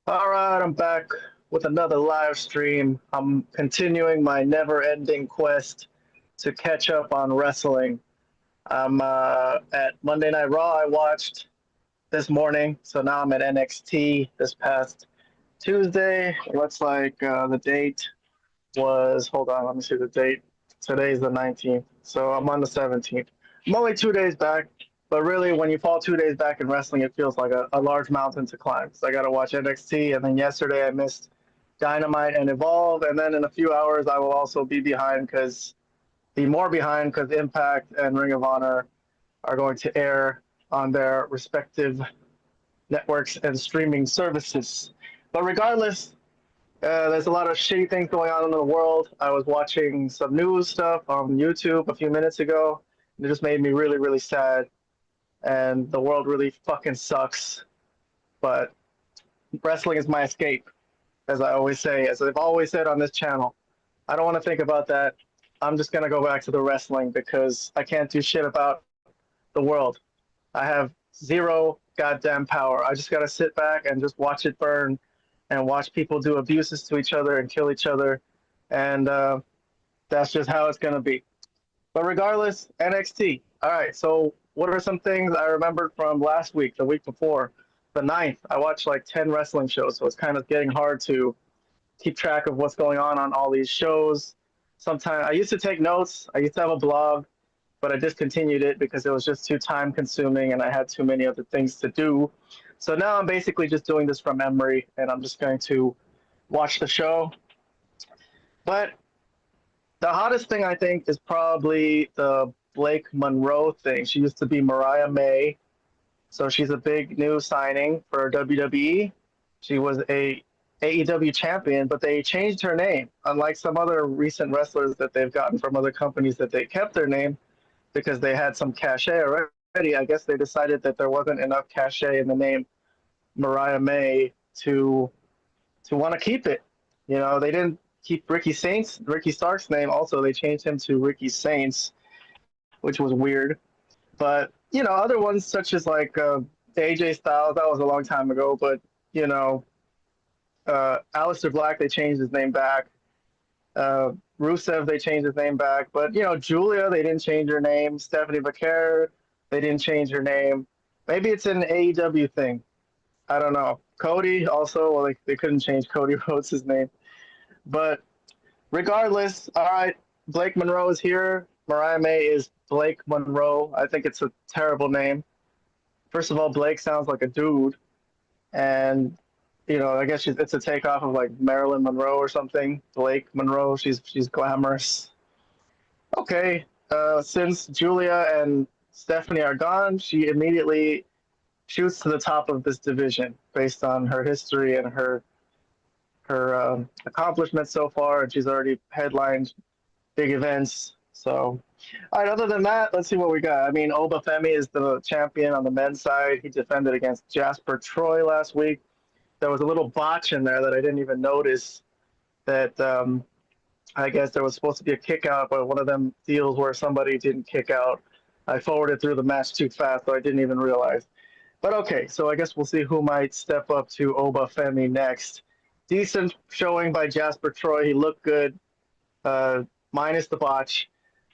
All right, I'm back with another live stream. I'm continuing my never-ending quest to catch up on wrestling. I'm at Monday Night Raw. I watched this morning, so now I'm at NXT this past Tuesday. It looks like the date was. Hold on, let me see the date. Today's the 19th, so I'm on the 17th. I'm only 2 days back, but really, when you fall 2 days back in wrestling, it feels like a large mountain to climb. So I got to watch NXT, and then yesterday I missed Dynamite and Evolve, and then in a few hours I will also be more behind because Impact and Ring of Honor are going to air on their respective networks and streaming services. But regardless, there's a lot of shitty things going on in the world. I was watching some news stuff on YouTube a few minutes ago, and it just made me really, really sad. And the world really fucking sucks. But wrestling is my escape, as I always say, as I've always said on this channel. I don't want to think about that. I'm just going to go back to the wrestling because I can't do shit about the world. I have zero goddamn power. I just got to sit back and just watch it burn and watch people do abuses to each other and kill each other. And that's just how it's going to be. But regardless, NXT. All right, so what are some things I remembered from last week, the week before? The ninth, I watched like 10 wrestling shows, so it's kind of getting hard to keep track of what's going on all these shows. Sometimes I used to take notes, I used to have a blog, but I discontinued it because it was just too time consuming and I had too many other things to do. So now I'm basically just doing this from memory and I'm just going to watch the show. But the hottest thing I think is probably the Blake Monroe thing. She used to be Mariah May, so she's a big new signing for WWE. She was a AEW champion, but they changed her name. Unlike some other recent wrestlers that they've gotten from other companies that they kept their name because they had some cachet already. I guess they decided that there wasn't enough cachet in the name Mariah May to want to keep it. You know, they didn't keep Ricky Stark's name. Also, they changed him to Ricky Saints, which was weird. But you know, other ones such as like AJ Styles, that was a long time ago. But you know, Aleister Black, they changed his name back. Rusev, they changed his name back. But you know, Julia, they didn't change her name. Stephanie Vaquer, they didn't change her name. Maybe it's an AEW thing. I don't know. Cody also, well, they couldn't change Cody Rhodes' name. But regardless, all right, Blake Monroe is here. Mariah May is Blake Monroe. I think it's a terrible name. First of all, Blake sounds like a dude, and you know, I guess it's a takeoff of like Marilyn Monroe or something. Blake Monroe. She's glamorous. Okay. Since Julia and Stephanie are gone, she immediately shoots to the top of this division based on her history and her accomplishments so far, and she's already headlined big events. So, all right. Other than that, let's see what we got. I mean, Obafemi is the champion on the men's side. He defended against Jasper Troy last week. There was a little botch in there that I didn't even notice. That I guess there was supposed to be a kick out, but one of them deals where somebody didn't kick out. I forwarded through the match too fast, so I didn't even realize. But okay, so I guess we'll see who might step up to Obafemi next. Decent showing by Jasper Troy. He looked good, minus the botch.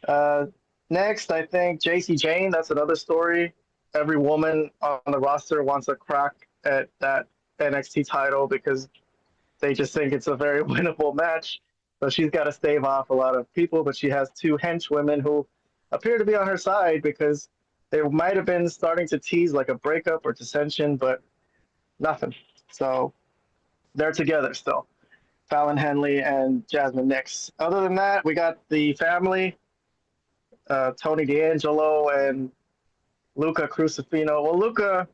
Uh, Next, I think JC Jane. That's another story. Every woman on the roster wants a crack at that NXT title because they just think it's a very winnable match. So she's got to stave off a lot of people, but she has two hench women who appear to be on her side because they might have been starting to tease like a breakup or dissension, but nothing. So they're together still. Fallon Henley and Jasmine Nix. Other than that, we got the family, Tony D'Angelo and Luca Crucifino. Well, Luca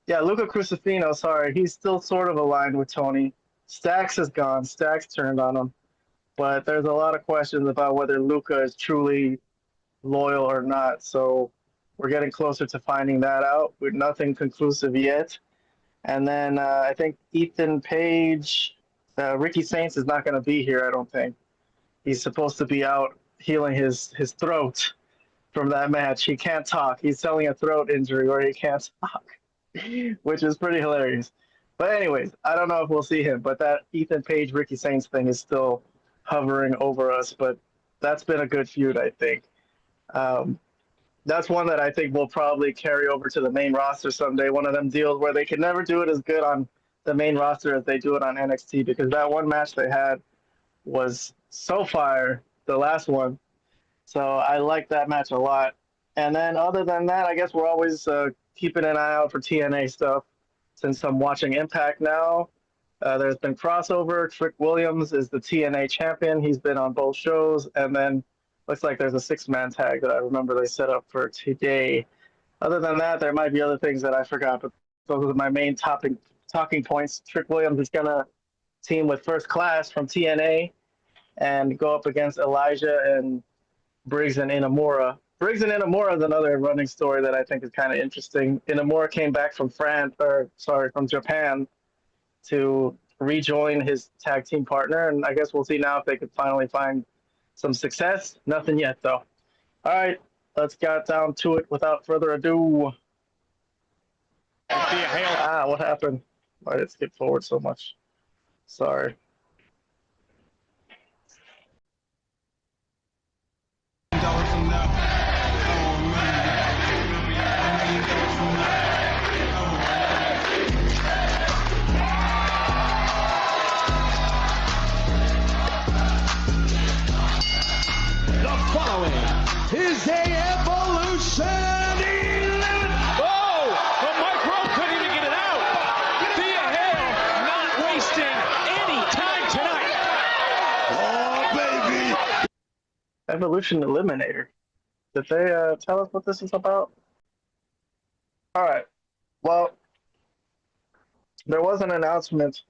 Crucifino, sorry, he's still sort of aligned with Tony. Stax is gone. Stax turned on him. But there's a lot of questions about whether Luca is truly loyal or not. So we're getting closer to finding that out. With nothing conclusive yet. And then I think Ethan Page, Ricky Saints is not going to be here, I don't think. He's supposed to be out healing his throat from that match. He can't talk. He's selling a throat injury where he can't talk, which is pretty hilarious. But anyways, I don't know if we'll see him. But that Ethan Page, Ricky Saints thing is still hovering over us. But that's been a good feud, I think. Um, that's one that I think will probably carry over to the main roster someday. One of them deals where they can never do it as good on the main roster as they do it on NXT, because that one match they had was so fire, the last one. So I like that match a lot. And then other than that, I guess we're always keeping an eye out for TNA stuff. Since I'm watching Impact now, there's been crossover. Trick Williams is the TNA champion. He's been on both shows. And then looks like there's a six-man tag that I remember they set up for today. Other than that, there might be other things that I forgot, but those are my main talking points. Trick Williams is going to team with First Class from TNA and go up against Elijah and Briggs and Inamura. Briggs and Inamura is another running story that I think is kind of interesting. Inamura came back from from Japan to rejoin his tag team partner, and I guess we'll see now if they could finally find some success. Nothing yet, though. All right, let's get down to it without further ado. What happened? Why did it skip forward so much? Sorry. Is a Evolution 11. Oh, the micro couldn't even get it out. Thea Hale not wasting any time tonight. Oh, baby. Evolution Eliminator. Did they tell us what this is about? All right. Well, there was an announcement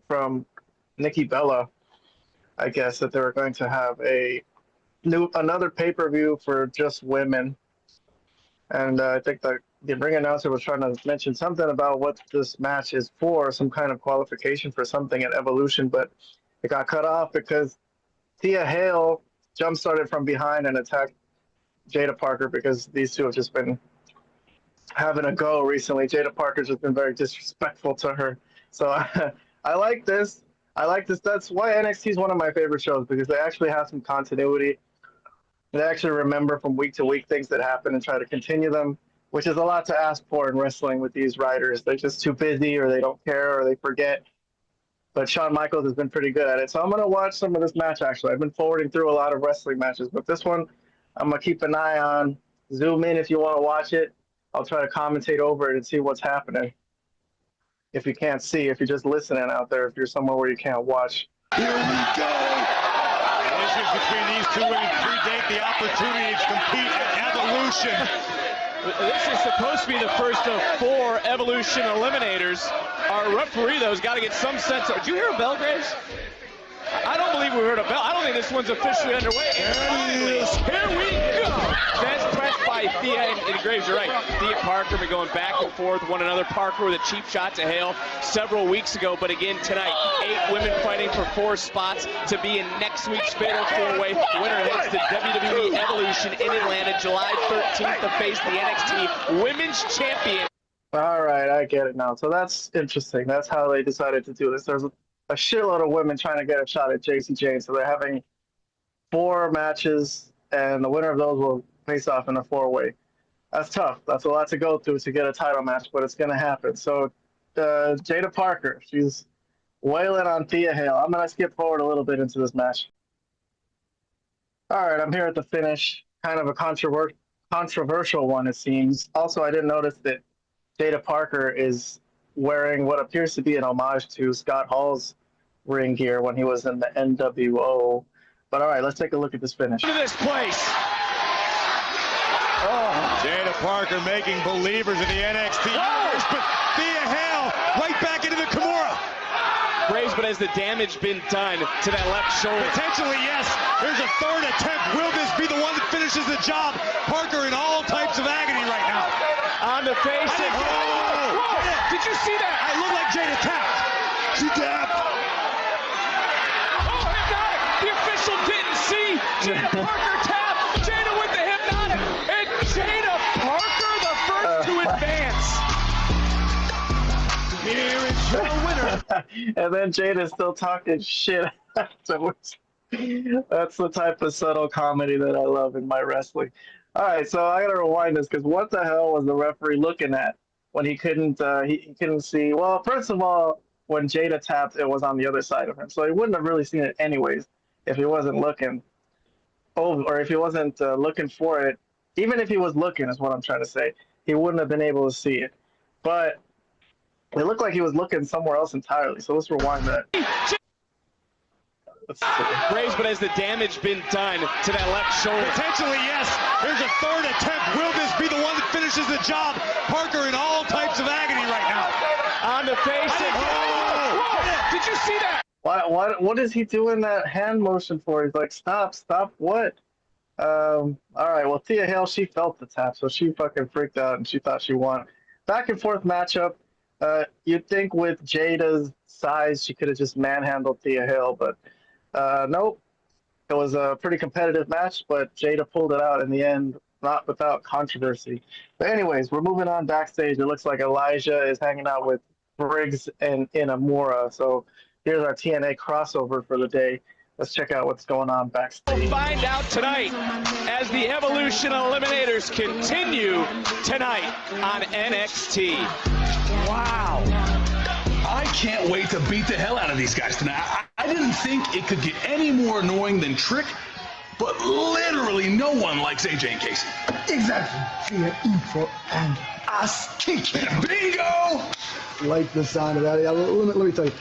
from Nikki Bella, I guess, that they were going to have another pay-per-view for just women, and I think the ring announcer was trying to mention something about what this match is for, some kind of qualification for something at Evolution, but it got cut off because Thea Hale jump-started from behind and attacked Jada Parker, because these two have just been having a go recently. Jada Parker's just been very disrespectful to her, so I like this. That's why NXT is one of my favorite shows, because they actually have some continuity. They actually remember from week to week things that happen and try to continue them, which is a lot to ask for in wrestling with these writers. They're just too busy, or they don't care, or they forget. But Shawn Michaels has been pretty good at it. So I'm going to watch some of this match, actually. I've been forwarding through a lot of wrestling matches, but this one I'm going to keep an eye on. Zoom in if you want to watch it. I'll try to commentate over it and see what's happening. If you can't see, if you're just listening out there, if you're somewhere where you can't watch. Here we go. Issues between these two women predate the opportunity to compete at Evolution. This is supposed to be the first of 4 Evolution Eliminators. Our referee, though, has got to get some sense of... Did you hear a bell, Graves? I don't believe we heard a bell. I don't think this one's officially underway. And finally, here we go. That's pressed by Thea and Graves. You're right. Thea Parker been going back and forth with one another. Parker with a cheap shot to Hale several weeks ago. But again, tonight, 8 women fighting for 4 spots to be in next week's Fatal 4-Way. Winner heads to WWE Evolution in Atlanta, July 13th to face the NXT Women's Champion. All right, I get it now. So that's interesting. That's how they decided to do this. There's a shitload of women trying to get a shot at JC Jane. So they're having 4 matches, and the winner of those will face off in a 4-way. That's tough. That's a lot to go through to get a title match, but it's going to happen. So Jada Parker, she's wailing on Thea Hale. I'm going to skip forward a little bit into this match. All right, I'm here at the finish. Kind of a controversial one, it seems. Also, I didn't notice that Jada Parker is wearing what appears to be an homage to Scott Hall's ring gear when he was in the NWO. But all right, let's take a look at this finish. Look at this place. Oh. Jada Parker making believers in the NXT universe, but Thea Hale right back into the Kimura. Graves, but has the damage been done to that left shoulder? Potentially, yes. Here's a 3rd attempt. Will this be the one that finishes the job? Parker in all types of agony right now. On the face. Did you see that? I look like Jada tapped. She tapped. Oh, hypnotic. The official didn't see. Jada Parker tapped. Jada with the hypnotic. And Jada Parker, the first to advance. Here is your And then Jada's still talking shit afterwards. That's the type of subtle comedy that I love in my wrestling. All right, so I gotta rewind this because what the hell was the referee looking at when he couldn't he couldn't see? Well, first of all, when Jada tapped, it was on the other side of him, so he wouldn't have really seen it anyways if he wasn't looking. Oh, or if he wasn't looking for it. Even if he was looking, is what I'm trying to say. He wouldn't have been able to see it. But it looked like he was looking somewhere else entirely. So let's rewind that. Graves, but has the damage been done to that left shoulder? Potentially, yes. Here's a third attempt. Will this be the one that finishes the job? Parker in all types of agony right now. On the face. Did you see that? What is he doing that hand motion for? He's like, stop, what? All right, well, Thea Hale, she felt the tap, so she fucking freaked out and she thought she won. Back and forth matchup. You'd think with Jada's size, she could have just manhandled Thea Hale, but nope. It was a pretty competitive match, but Jada pulled it out in the end, not without controversy. But anyways, we're moving on backstage. It looks like Elijah is hanging out with Briggs and Inamura. So here's our TNA crossover for the day. Let's check out what's going on backstage. We'll find out tonight as the Evolution Eliminators continue tonight on NXT. Wow. I can't wait to beat the hell out of these guys tonight. I didn't think it could get any more annoying than Trick, but literally no one likes AJ and Casey. Exactly. Via info and ass kicking. Bingo! Like the sound of that. Yeah, let me tell you,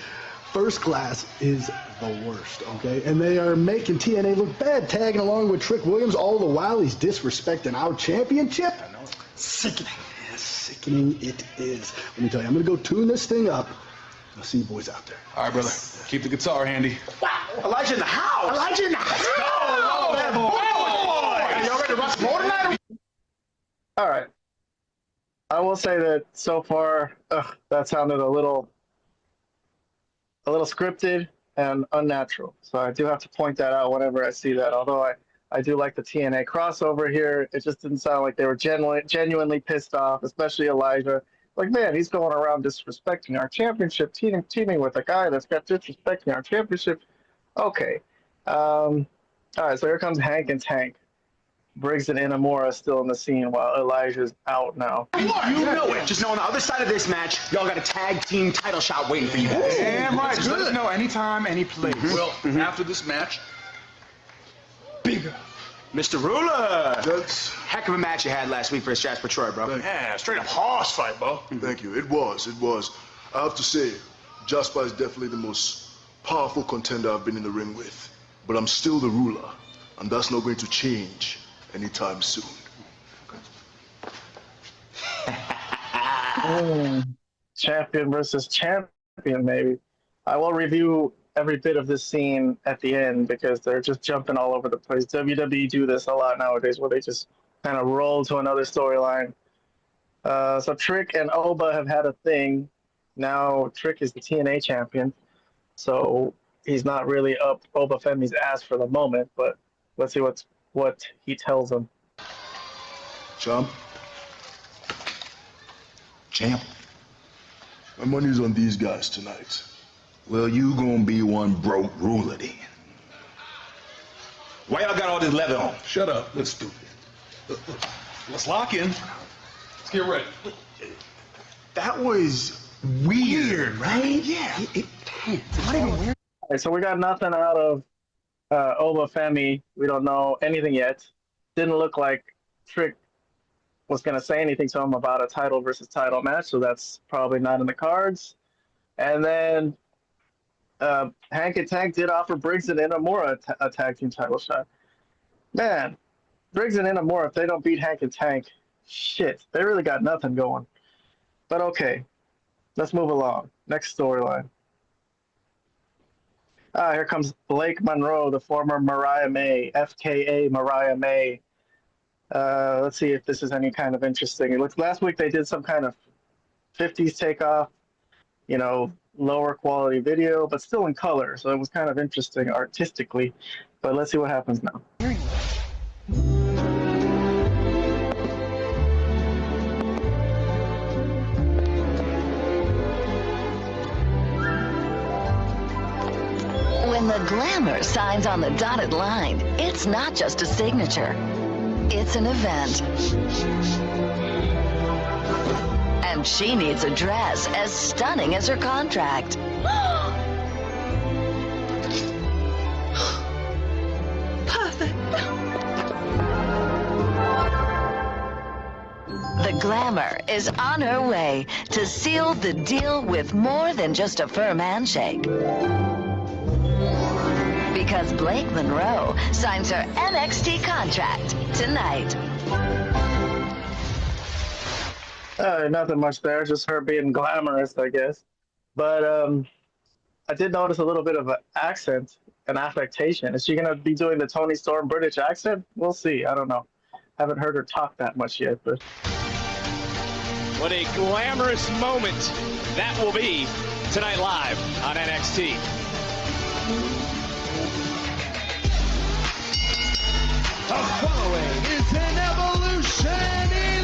First Class is the worst, okay? And they are making TNA look bad, tagging along with Trick Williams all the while he's disrespecting our championship. I know. Sickening. Yes, sickening it is. Let me tell you, I'm going to go tune this thing up. I'll see you boys out there. All right, brother. Keep the guitar handy. Wow. Elijah in the house. Elijah in the house. Y'all ready to rush more tonight? All right. I will say that so far, that sounded a little scripted and unnatural. So I do have to point that out whenever I see that. Although I do like the TNA crossover here. It just didn't sound like they were genuinely pissed off, especially Elijah. Like, man, he's going around disrespecting our championship, teaming with a guy that's got disrespecting our championship. Okay. All right, so here comes Hank and Tank. Briggs and Inamura still in the scene while Elijah's out now. You know it. Just know on the other side of this match, y'all got a tag team title shot waiting for you guys. Damn right. Just let us know anytime, any place. Well, after this match, Bingo. Mr. Ruler. That's... Heck of a match you had last week for Jasper Troy, bro. yeah, straight up horse fight, bro. Thank you. It was. I have to say, Jasper is definitely the most powerful contender I've been in the ring with. But I'm still the ruler, and that's not going to change anytime soon. Champion versus champion, maybe. I will review every bit of this scene at the end because they're just jumping all over the place. WWE do this a lot nowadays where they just kind of roll to another storyline. So Trick and Oba have had a thing. Now Trick is the TNA champion. So he's not really up Oba Femi's ass for the moment, but let's see what he tells him. Champ? My money's on these guys tonight. Well, you gonna be one broke ruler then. Why y'all got all this leather on? Shut up. Let's do it. Let's lock in. Let's get ready. That was weird, right? Yeah. It's not even weird. All right, so we got nothing out of Oba Femi. We don't know anything yet. Didn't look like Trick was going to say anything to him about a title versus title match, so that's probably not in the cards. And then Hank and Tank did offer Briggs and Inamura a tag team title shot. Man, Briggs and Inamura, if they don't beat Hank and Tank, shit, they really got nothing going. But okay, let's move along. Next storyline. Here comes Blake Monroe, the former Mariah May, FKA Mariah May. Let's see if this is any kind of interesting. It looks last week they did some kind of 50s takeoff, you know, lower quality video, but still in color. So it was kind of interesting artistically. But let's see what happens now. the glamour signs on the dotted line, it's not just a signature. It's an event. And she needs a dress as stunning as her contract. Perfect. The glamour is on her way to seal the deal with more than just a firm handshake. Because Blake Monroe signs her NXT contract tonight. Nothing much there, just her being glamorous, I guess. But I did notice a little bit of an accent, an affectation. Is she going to be doing the Toni Storm British accent? We'll see. I don't know. Haven't heard her talk that much yet, but... What a glamorous moment that will be tonight live on NXT. The following is an Evolution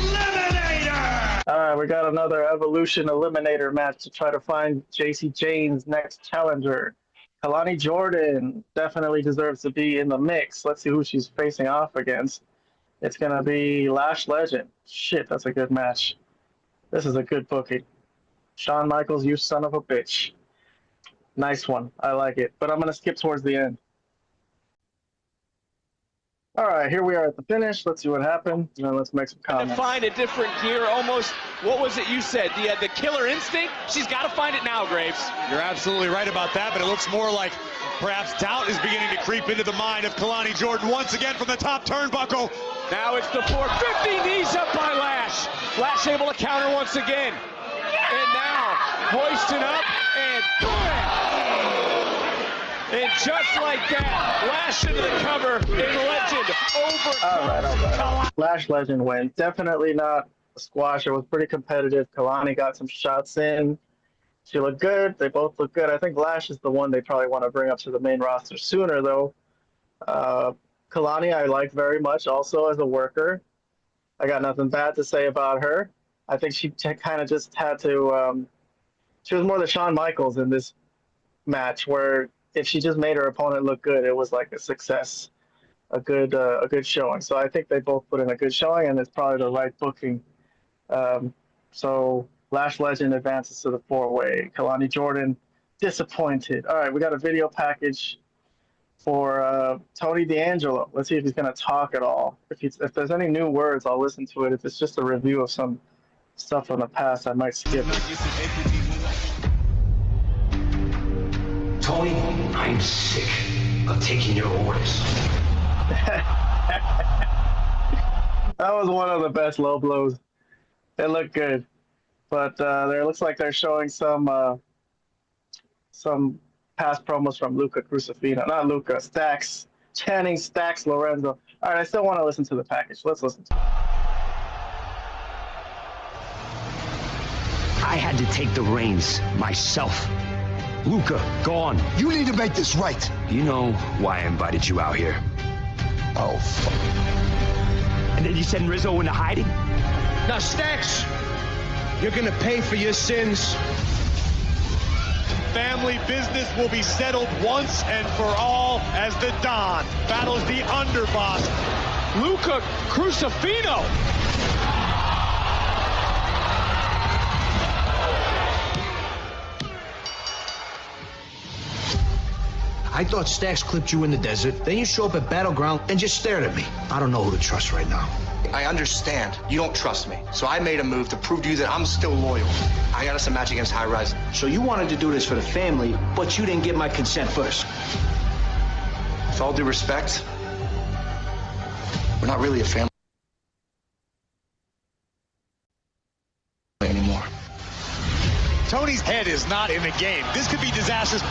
Eliminator! All right, we got another Evolution Eliminator match to try to find JC Jane's next challenger. Kalani Jordan definitely deserves to be in the mix. Let's see who she's facing off against. It's going to be Lash Legend. Shit, that's a good match. This is a good booking. Shawn Michaels, you son of a bitch. Nice one. I like it. But I'm going to skip towards the end. All right, here we are at the finish. Let's see what happened. And then let's make some comments. To find a different gear, almost, what was it you said? The killer instinct? She's got to find it now, Graves. You're absolutely right about that, but it looks more like perhaps doubt is beginning to creep into the mind of Kalani Jordan once again from the top turnbuckle. Now it's the 450, knees up by Lash. Lash able to counter once again. And now, hoisting up, and bam! And just like that, Lash into the cover, and Legend over. All right. Lash Legend win. Definitely not a squash. It was pretty competitive. Kalani got some shots in. She looked good. They both look good. I think Lash is the one they probably want to bring up to the main roster sooner, though. Kalani I like very much also as a worker. I got nothing bad to say about her. I think she kind of just had to, she was more the Shawn Michaels in this match, where if she just made her opponent look good, it was like a success, a good showing. So I think they both put in a good showing, and it's probably the right booking. So Lash Legend advances to the four-way. Kalani Jordan disappointed. All right, we got a video package for Tony D'Angelo. Let's see if he's going to talk at all. If there's any new words, I'll listen to it. If it's just a review of some stuff from the past, I might skip it. Tony, I'm sick of taking your orders. That was one of the best low blows. It looked good. But there looks like they're showing some past promos from Luca Crucifino. Not Luca, Stax. Channing Stax Lorenzo. All right, I still want to listen to the package. Let's listen to it. I had to take the reins myself. Luca, gone. You need to make this right. You know why I invited you out here. Oh, fuck. And then you send Rizzo into hiding? Now, Stax, you're gonna pay for your sins. Family business will be settled once and for all as the Don battles the underboss, Luca Crucifino. I thought Stax clipped you in the desert. Then you show up at Battleground and just stared at me. I don't know who to trust right now. I understand you don't trust me, so I made a move to prove to you that I'm still loyal. I got us a match against High Rise. So you wanted to do this for the family, but you didn't get my consent first. With all due respect, we're not really a family anymore. Tony's head is not in the game. This could be disastrous.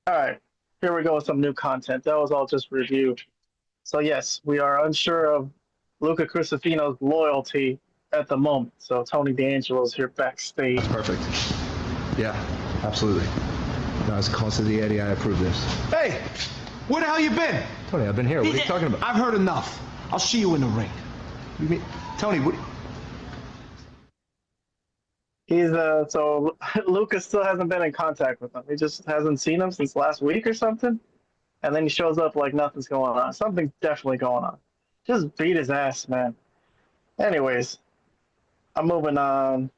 All right, here we go with some new content. That was all just review. So yes, we are unsure of Luca Crucifino's loyalty at the moment. So Tony D'Angelo's here backstage. That's perfect. Yeah, absolutely. No, it's close to the Eddie. I approve this. Hey, where the hell you been? Tony, I've been here. What are you talking about? I've heard enough. I'll see you in the ring. You mean, Tony, what? He's so Lucas still hasn't been in contact with him. He just hasn't seen him since last week or something. And then he shows up like nothing's going on. Something's definitely going on. Just beat his ass, man. Anyways, I'm moving on.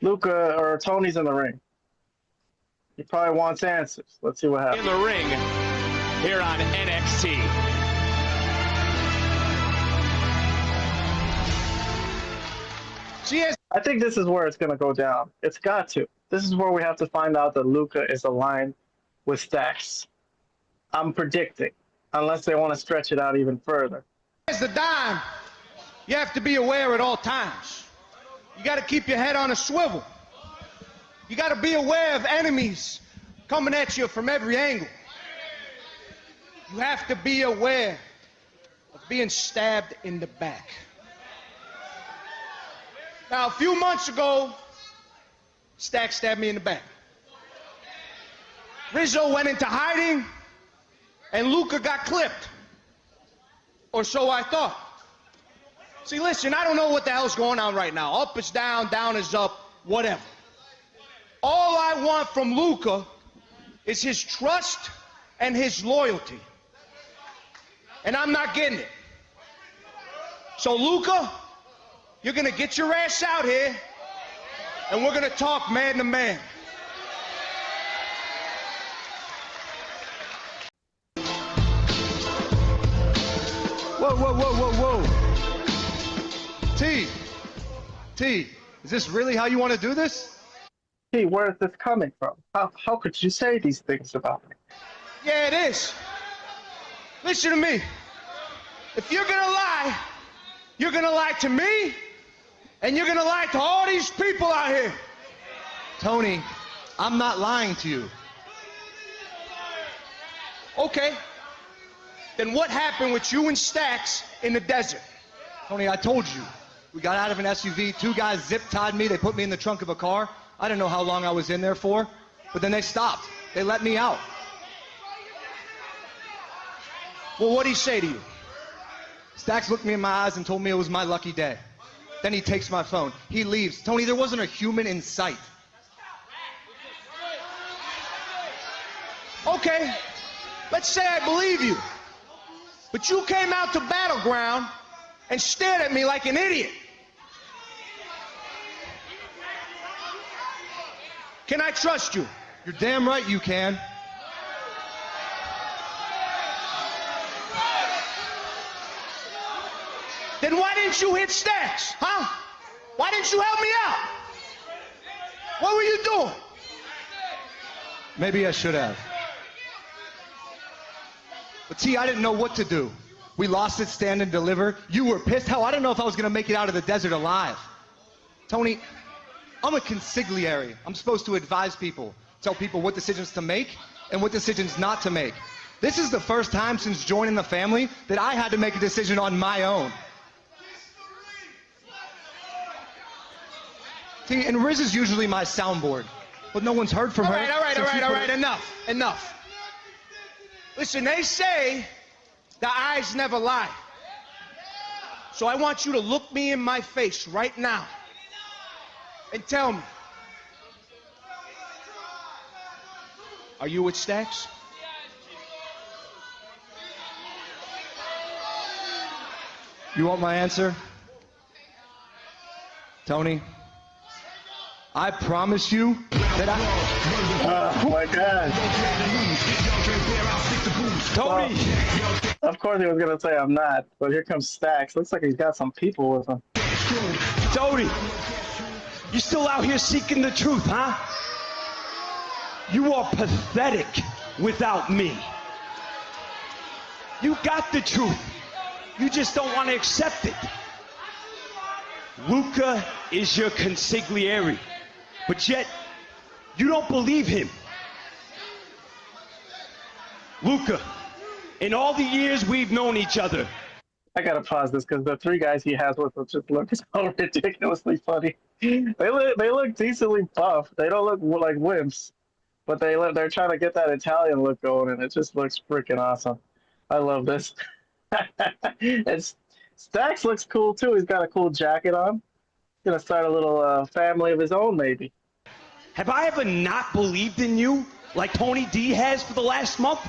Luca or Tony's in the ring. He probably wants answers. Let's see what happens. In the ring here on NXT. I think this is where it's going to go down. It's got to. This is where we have to find out that Luca is aligned with Stacks. I'm predicting, unless they want to stretch it out even further. As the dime, you have to be aware at all times. You got to keep your head on a swivel. You got to be aware of enemies coming at you from every angle. You have to be aware of being stabbed in the back. Now, a few months ago, Stack stabbed me in the back. Rizzo went into hiding, and Luca got clipped. Or so I thought. See, listen, I don't know what the hell's going on right now. Up is down, down is up, whatever. All I want from Luca is his trust and his loyalty. And I'm not getting it. So, Luca, you're going to get your ass out here, and we're going to talk man to man. Whoa, whoa, whoa, whoa, whoa. T, is this really how you want to do this? T, where is this coming from? How could you say these things about me? Yeah, it is. Listen to me. If you're going to lie to me, and you're going to lie to all these people out here. Tony, I'm not lying to you. Okay. Then what happened with you and Stacks in the desert? Tony, I told you. We got out of an SUV, two guys zip-tied me, they put me in the trunk of a car. I didn't know how long I was in there for, but then they stopped. They let me out. Well, what'd he say to you? Stacks looked me in my eyes and told me it was my lucky day. Then he takes my phone. He leaves. Tony, there wasn't a human in sight. Okay, let's say I believe you. But you came out to Battleground and stared at me like an idiot. Can I trust you? You're damn right you can. Then why didn't you hit Stacks, huh? Why didn't you help me out? What were you doing? Maybe I should have. But T, I didn't know what to do. We lost it, stand and deliver. You were pissed. Hell, I didn't know if I was going to make it out of the desert alive. Tony, I'm a consigliere. I'm supposed to advise people, tell people what decisions to make and what decisions not to make. This is the first time since joining the family that I had to make a decision on my own. T, and Riz is usually my soundboard, but no one's heard from her. All right, enough. Listen, they say the eyes never lie. So I want you to look me in my face right now and tell me, are you with Stacks? You want my answer? Tony, I promise you that Oh my God. Tony! Well, of course he was going to say I'm not, but here comes Stacks. Looks like he's got some people with him. Tony, you still out here seeking the truth, huh? You are pathetic without me. You got the truth. You just don't want to accept it. Luca is your consigliere, but yet you don't believe him. Luca, in all the years we've known each other. I gotta pause this because the three guys he has with him just look so ridiculously funny. They look decently buff. They don't look like wimps. but they're trying to get that Italian look going, and it just looks freaking awesome. I love this. It's Stacks looks cool too. He's got a cool jacket on. He's gonna start a little family of his own, maybe. Have I ever not believed in you like Tony D has for the last month?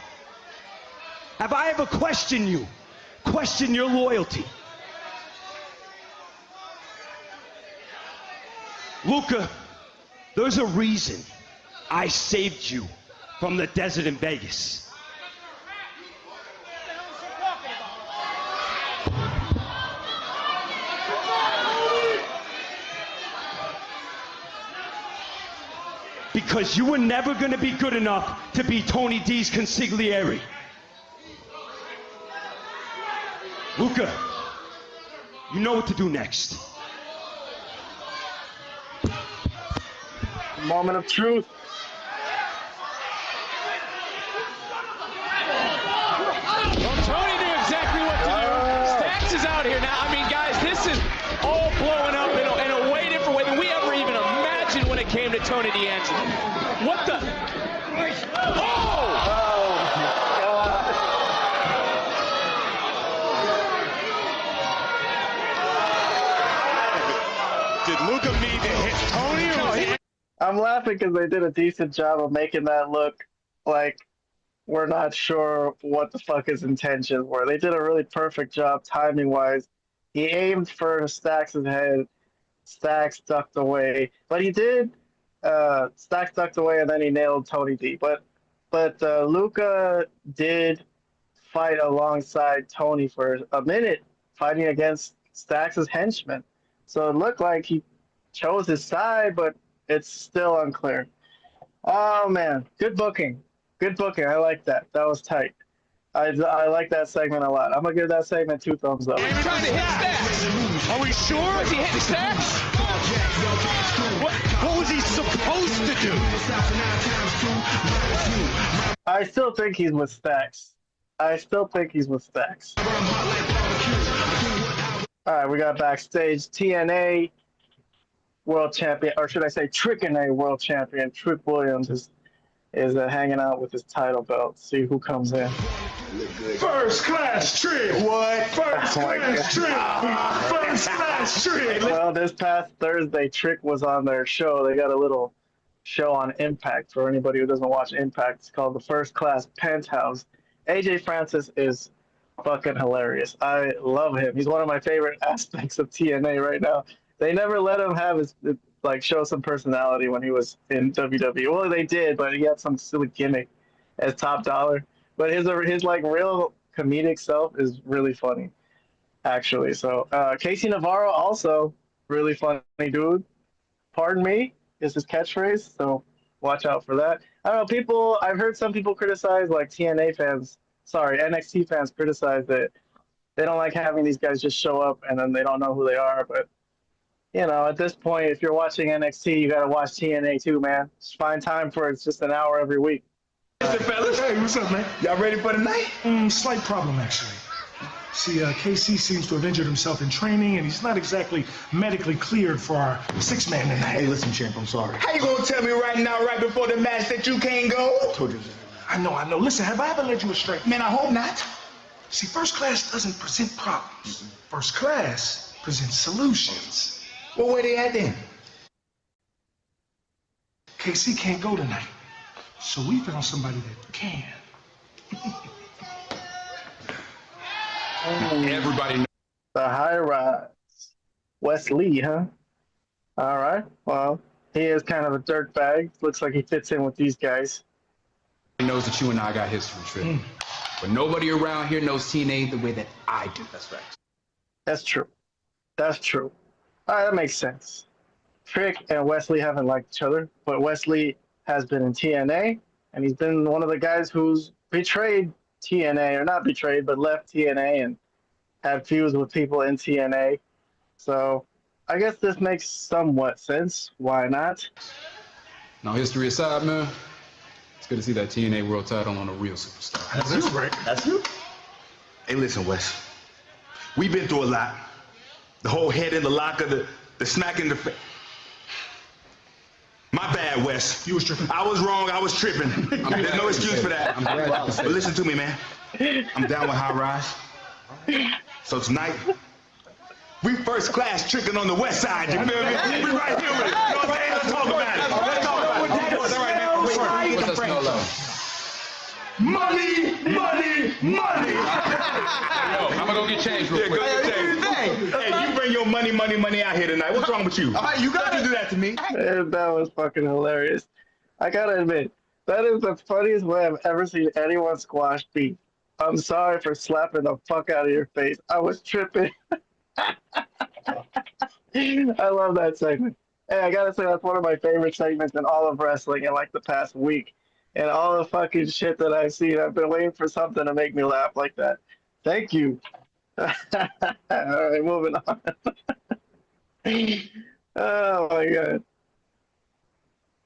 Have I ever questioned you? Questioned your loyalty? Luca, there's a reason I saved you from the desert in Vegas. Because you were never going to be good enough to be Tony D's consigliere. Luca, you know what to do next. Moment of truth. Well, Tony knew exactly what to do. Stacks is out here now. I mean, guys, this is all blowing up in a way different way than we ever even imagined when it came to Tony D'Angelo. What the? Did Luca mean to hit Tony? Or I'm laughing because they did a decent job of making that look like we're not sure what the fuck his intentions were. They did a really perfect job timing-wise. He aimed for Stacks' head. Stacks ducked away. But he did. Stacks ducked away, and then he nailed Tony D. But Luca did fight alongside Tony for a minute, fighting against Stacks' henchmen. So it looked like he chose his side, but it's still unclear. Oh, man. Good booking. Good booking. I like that. That was tight. I like that segment a lot. I'm going to give that segment 2 thumbs up. He's trying to hit Stacks. Are we sure? Is he hitting Stacks? What was he supposed to do? I still think he's with Stacks. All right, we got backstage. TNA World Champion, or should I say Trick-N-A World Champion, Trick Williams is hanging out with his title belt. See who comes in. First class Trick. What? First class Trick. First class Trick. Well, this past Thursday, Trick was on their show. They got a little show on Impact. For anybody who doesn't watch Impact, it's called the First Class Penthouse. AJ Francis is fucking hilarious. I love him. He's one of my favorite aspects of TNA right now. They never let him have his show some personality when he was in WWE. Well, they did, but he had some silly gimmick as Top Dollar. But his real comedic self is really funny, actually. So Casey Navarro also really funny dude. Pardon me is his catchphrase. So watch out for that. I don't know. I've heard some people criticize, like NXT fans criticize that they don't like having these guys just show up and then they don't know who they are. But you know, at this point, if you're watching NXT, you got to watch TNA too, man. Just find time for it. It's just an hour every week. Hey, fellas. Hey, what's up, man? Y'all ready for the night? Slight problem, actually. See, KC seems to have injured himself in training, and he's not exactly medically cleared for our 6-man tonight. Hey, listen, champ, I'm sorry. How you gonna tell me right now, right before the match, that you can't go? I told you that. I know. Listen, have I ever led you astray? Man, I hope not. See, first class doesn't present problems. First class presents solutions. Well, where they at then? KC can't go tonight, so we found somebody that can. Everybody knows. The High Rise. Wesley, huh? All right. Well, he is kind of a dirtbag. Looks like he fits in with these guys. He knows that you and I got history, Trick. But nobody around here knows TNA the way that I do. That's right. That's true. All right, that makes sense. Trick and Wesley haven't liked each other, but Wesley has been in TNA, and he's been one of the guys who's betrayed TNA, or not betrayed, but left TNA and had feuds with people in TNA. So I guess this makes somewhat sense. Why not? Now, history aside, man, it's good to see that TNA World title on a real superstar. That's you, Rick. That's you. Hey, listen, Wes. We've been through a lot. The whole head in the locker, the smack in the face. My bad, Wes. You was tripping. I was wrong. I was tripping. There's no excuse for that. But listen to me, man. I'm down with High Rise. So tonight, we first class tricking on the west side. You feel me? We right here with it. You know what I'm saying? Let's talk about it. Let's talk about it. All right, man. What's that smell like? Money, money, money. Yo, I'm gonna go get changed real quick. Hey, you bring your money out here tonight. What's wrong with you? All right, you gotta do that to me. And that was fucking hilarious. I gotta admit, that is the funniest way I've ever seen anyone squash beef. I'm sorry for slapping the fuck out of your face. I was tripping. I love that segment. Hey, I gotta say, that's one of my favorite segments in all of wrestling in like the past week. And all the fucking shit that I've seen, I've been waiting for something to make me laugh like that. Thank you. All right, moving on. Oh my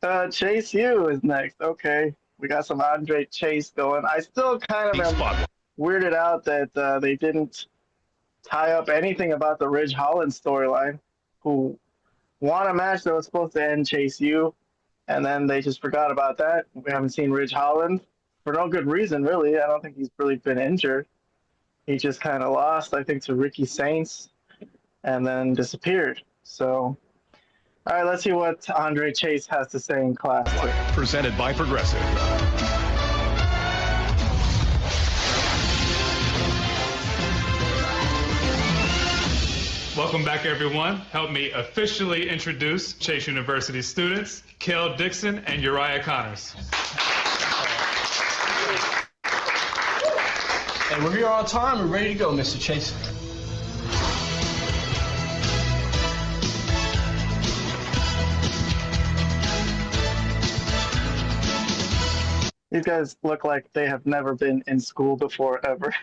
god. Chase U is next. Okay, we got some Andre Chase going. I still kind of am weirded out that they didn't tie up anything about the Ridge Holland storyline, who won a match that was supposed to end Chase U, and then they just forgot about that. We haven't seen Ridge Holland for no good reason, really. I don't think he's really been injured. He just kind of lost, I think, to Ricky Saints and then disappeared. So, all right, let's see what Andre Chase has to say in class. Presented by Progressive. Welcome back, everyone. Help me officially introduce Chase University students, Kel Dixon and Uriah Connors. Hey, we're here on time. We're ready to go, Mr. Chase. These guys look like they have never been in school before, ever.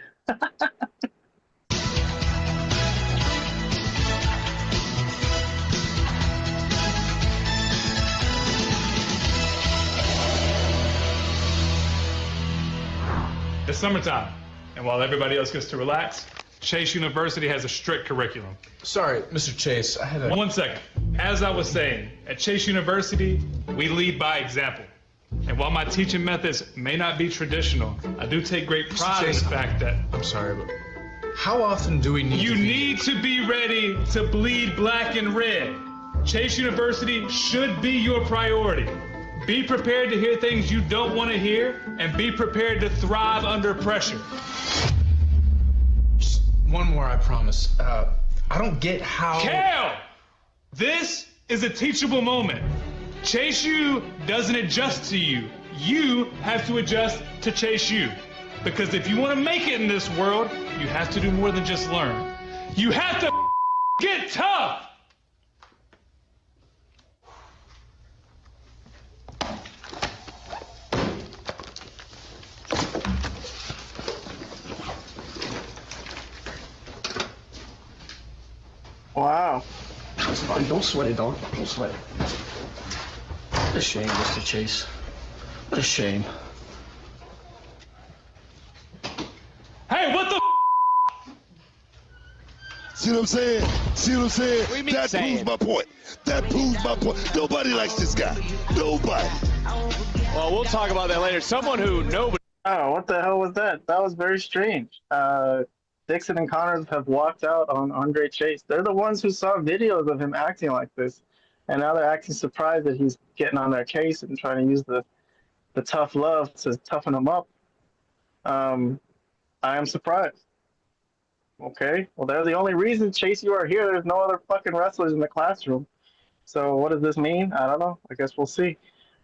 It's summertime, and while everybody else gets to relax, Chase University has a strict curriculum. Sorry, Mr. Chase, I had a... 1 second. As I was saying, at Chase University, we lead by example. And while my teaching methods may not be traditional, I do take great pride in the fact that... I'm sorry, but how often do we need You need to be ready to bleed black and red. Chase University should be your priority. Be prepared to hear things you don't want to hear, and be prepared to thrive under pressure. Just one more, I promise. I don't get how... Kel! This is a teachable moment. Chase U doesn't adjust to you. You have to adjust to Chase U. Because if you want to make it in this world, you have to do more than just learn. You have to get tough! Wow. It's fine. Don't sweat it, dog. Don't sweat it. What a shame, Mr. Chase. What a shame. Hey, what the See what I'm saying? See what I'm saying? What do you mean That saying? proves my point. That proves my point. Nobody likes this guy. Nobody. Well, we'll talk about that later. Someone who nobody... Oh, what the hell was that? That was very strange. Dixon and Connors have walked out on Andre Chase. They're the ones who saw videos of him acting like this. And now they're acting surprised that he's getting on their case and trying to use the tough love to toughen him up. I am surprised. Okay, well, they're the only reason, Chase, you are here. There's no other fucking wrestlers in the classroom. So what does this mean? I don't know. I guess we'll see.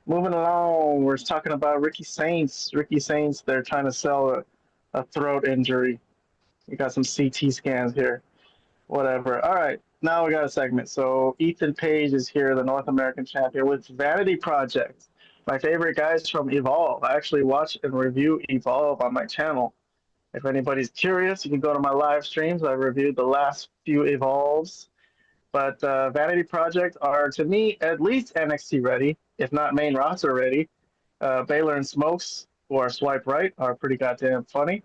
Moving along, we're talking about Ricky Saints. Ricky Saints, they're trying to sell a throat injury. We got some CT scans here. Whatever. All right, now we got a segment. So Ethan Page is here, the North American champion, with Vanity Project. My favorite guys from Evolve. I actually watch and review Evolve on my channel. If anybody's curious, you can go to my live streams. I reviewed the last few Evolves. But Vanity Project are, to me, at least NXT ready, if not main roster ready. Baylor and Smokes, who are swipe right, are pretty goddamn funny.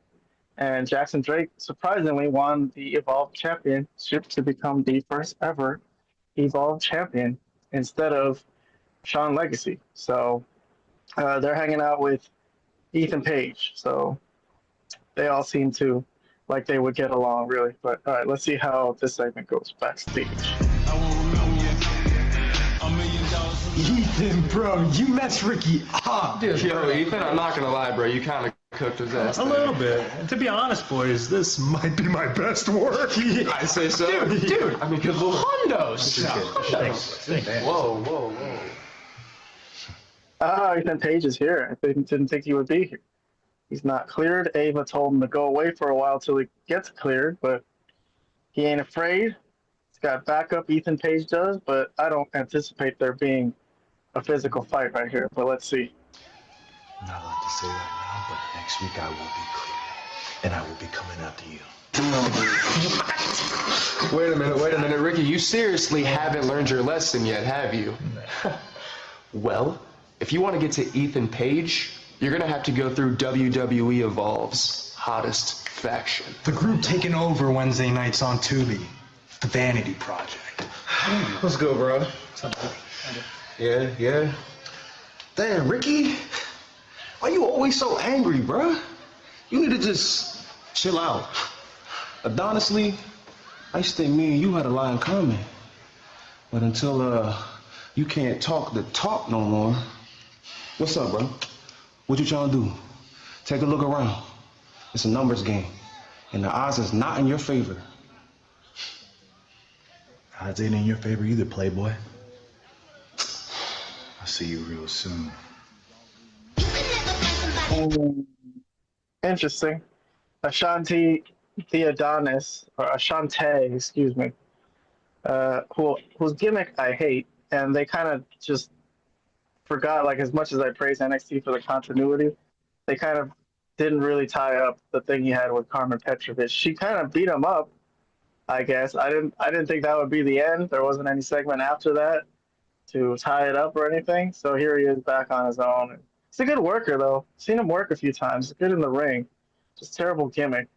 And Jackson Drake surprisingly won the Evolve Championship to become the first ever Evolve champion instead of Shawn Legacy. So they're hanging out with Ethan Page. So they all seem to like they would get along, really. But all right, let's see how this segment goes backstage. Ethan, bro, you messed Ricky up. Dude, yo, Ethan, I'm not gonna lie, bro. You kind of cooked his ass. A little bit. And to be honest, boys, this might be my best work. I say so. Dude. I mean, good lord. Hondos. Whoa. Ethan Page is here. I didn't think he would be here. He's not cleared. Ava told him to go away for a while till he gets cleared, but he ain't afraid. He's got backup, Ethan Page does, but I don't anticipate there being a physical fight right here, but let's see. I'm not allowed to say right now, but next week I will be clear, and I will be coming after you. Wait a minute, Ricky. You seriously haven't learned your lesson yet, have you? Well, if you want to get to Ethan Page, you're going to have to go through WWE Evolve's hottest faction. The group taking over Wednesday nights on Tubi. The Vanity Project. Let's go, bro. What's up, bro? Yeah. Damn, Ricky. Why you always so angry, bro? You need to just chill out. But honestly, I used to think me and you had a lot in common. But until you can't talk the talk no more. What's up, bro? What you trying to do? Take a look around. It's a numbers game. And the odds is not in your favor. Odds ain't in your favor either, Playboy. I'll see you real soon. Interesting. Ashanti Theodonis, or Ashante, excuse me, whose gimmick I hate, and they kind of just forgot, like, as much as I praise NXT for the continuity, they kind of didn't really tie up the thing he had with Carmen Petrovich. She kind of beat him up, I guess. I didn't think that would be the end. There wasn't any segment after that to tie it up or anything. So here he is back on his own. He's a good worker, though. Seen him work a few times. He's good in the ring. Just terrible gimmick.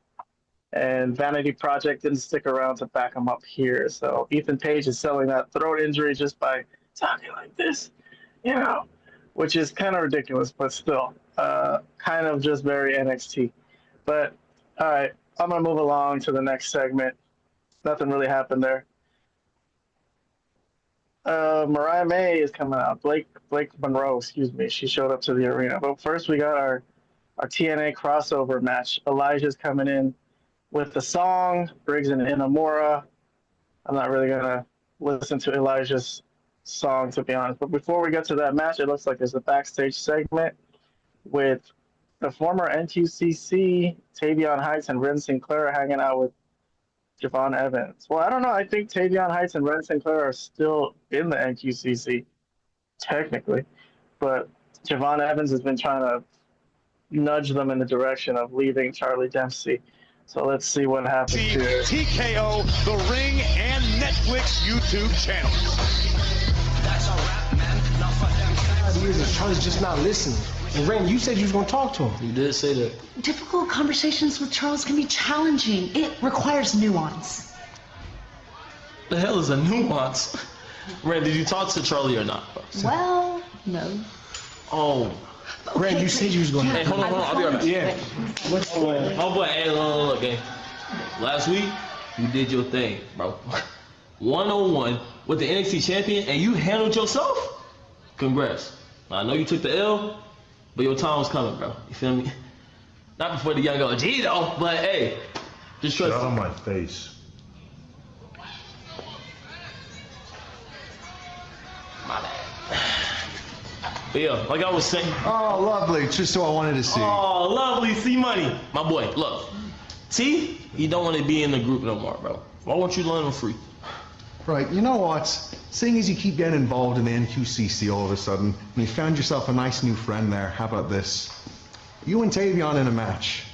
And Vanity Project didn't stick around to back him up here. So Ethan Page is selling that throat injury just by talking like this, you know, which is kind of ridiculous, but still kind of just very NXT. But all right, I'm going to move along to the next segment. Nothing really happened there. Mariah May is coming out. Blake Monroe, excuse me. She showed up to the arena. But first we got our TNA crossover match. Elijah's coming in with the song, Briggs and Inamura. I'm not really going to listen to Elijah's song, to be honest. But before we get to that match, it looks like there's a backstage segment with the former NQCC, Tavion Heights, and Ren Sinclair hanging out with Javon Evans. Well, I don't know. I think Tavion Heights and Ren Sinclair are still in the NQCC, technically. But Javon Evans has been trying to nudge them in the direction of leaving Charlie Dempsey. So let's see what happens here. TKO, The Ring, and Netflix YouTube channels. That's a wrap, man. Not for them. Charlie's just not listening. And Ren, you said you was going to talk to him. You did say that. Difficult conversations with Charles can be challenging. It requires nuance. The hell is a nuance? Ren, did you talk to Charlie or not? Well, no. Oh. Okay, Ren, you said you was going to. Hey, hold on. I'll be right back. Yeah. What's going on? Oh, boy, hey, look, gang. Last week, you did your thing, bro. 1-on-1 with the NXT champion, and you handled yourself? Congrats. Now, I know you took the L, but your time was coming, bro. You feel me? Not before the young OG, though, but hey, just trust Shut me. on my face. My bad. But yeah, like I was saying. Oh, lovely. Just who I wanted to see. Oh, lovely. C-Money. My boy, look. T, you don't want to be in the group no more, bro. Why won't you learn him free? Right, you know what? Seeing as you keep getting involved in the NQCC all of a sudden, and you found yourself a nice new friend there, how about this? You and Tavion in a match.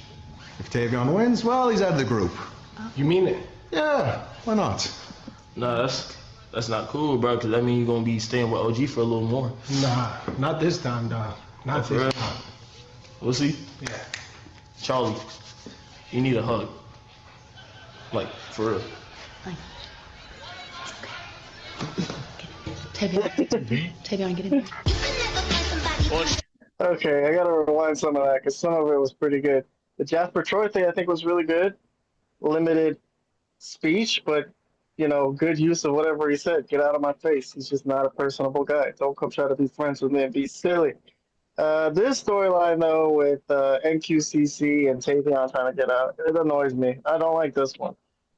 If Tavion wins, well, he's out of the group. You mean it? Yeah, why not? No, that's not cool, bro, because that means you're going to be staying with OG for a little more. Nah, not this time, dog. Not For real? this time. We'll see. Yeah. Charlie, you need a hug. Like, for real. Tavion, get in there. Okay, I gotta rewind some of that because some of it was pretty good. The Jasper Troy thing I think was really good. Limited speech, but good use of whatever he said. Get out of my face. He's just not a personable guy. Don't come try to be friends with me and be silly. This storyline though with NQCC and Tavion trying to get out, it annoys me. I don't like this one.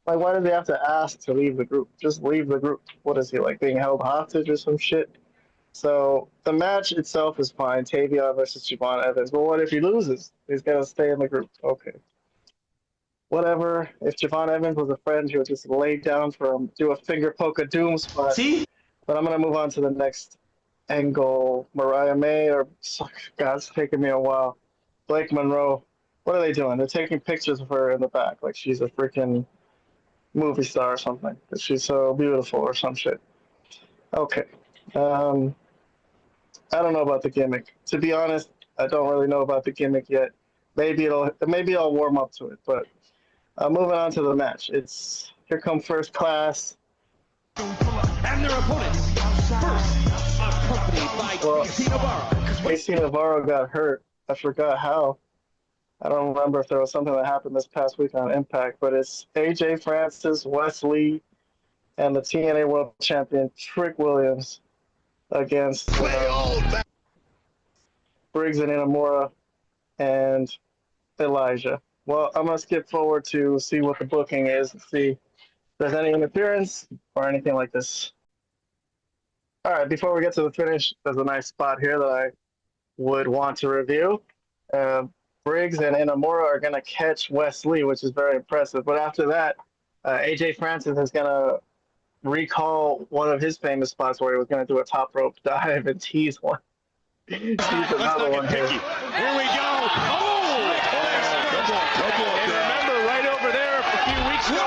Like, why does he have to ask to leave the group? Just leave the group. What is he, like, being held hostage or some shit? So the match itself is fine. Tavion versus Javon Evans. But what if he loses? He's got to stay in the group. Okay. Whatever. If Javon Evans was a friend, he would just lay down for him, do a finger poke of doom spot. See? But I'm going to move on to the next angle. Mariah May, or God, it's taking me a while. Blake Monroe. What are they doing? They're taking pictures of her in the back like she's a freaking movie star or something. Because she's so beautiful or some shit. Okay. I don't know about the gimmick. To be honest, I don't really know about the gimmick yet. Maybe I'll warm up to it. But moving on to the match. It's here come First Class. And their opponents, first accompanied by Casey Navarro. Casey Navarro got hurt. I forgot how. I don't remember if there was something that happened this past week on Impact, but it's AJ Francis, Wes Lee, and the TNA World Champion Trick Williams against Briggs and Inamura and Elijah. Well, I'm going to skip forward to see what the booking is and see if there's any interference or anything like this. All right, before we get to the finish, there's a nice spot here that I would want to review. Briggs and Inamura are going to catch Wes Lee, which is very impressive. But after that, AJ Francis is going to recall one of his famous spots where he was going to do a top rope dive and tease one. Tease another one here. Here we go. Oh! And remember, right over there a few weeks ago,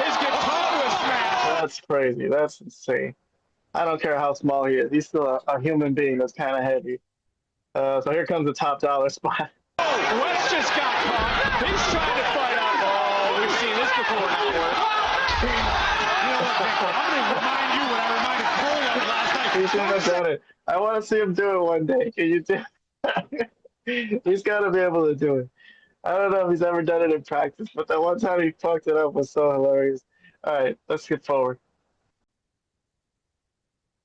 his guitar was smashed. That's crazy. That's insane. I don't care how small he is. He's still a human being that's kind of heavy. So here comes the top dollar spot. Oh, Wes just got caught. He's trying to fight out. Oh, we've seen this before not work. I'm going to remind you what I reminded Cole of last night. He shouldn't have done it. I want to see him do it one day. Can you do it? He's got to be able to do it. I don't know if he's ever done it in practice, but that one time he fucked it up was so hilarious. All right, let's skip forward.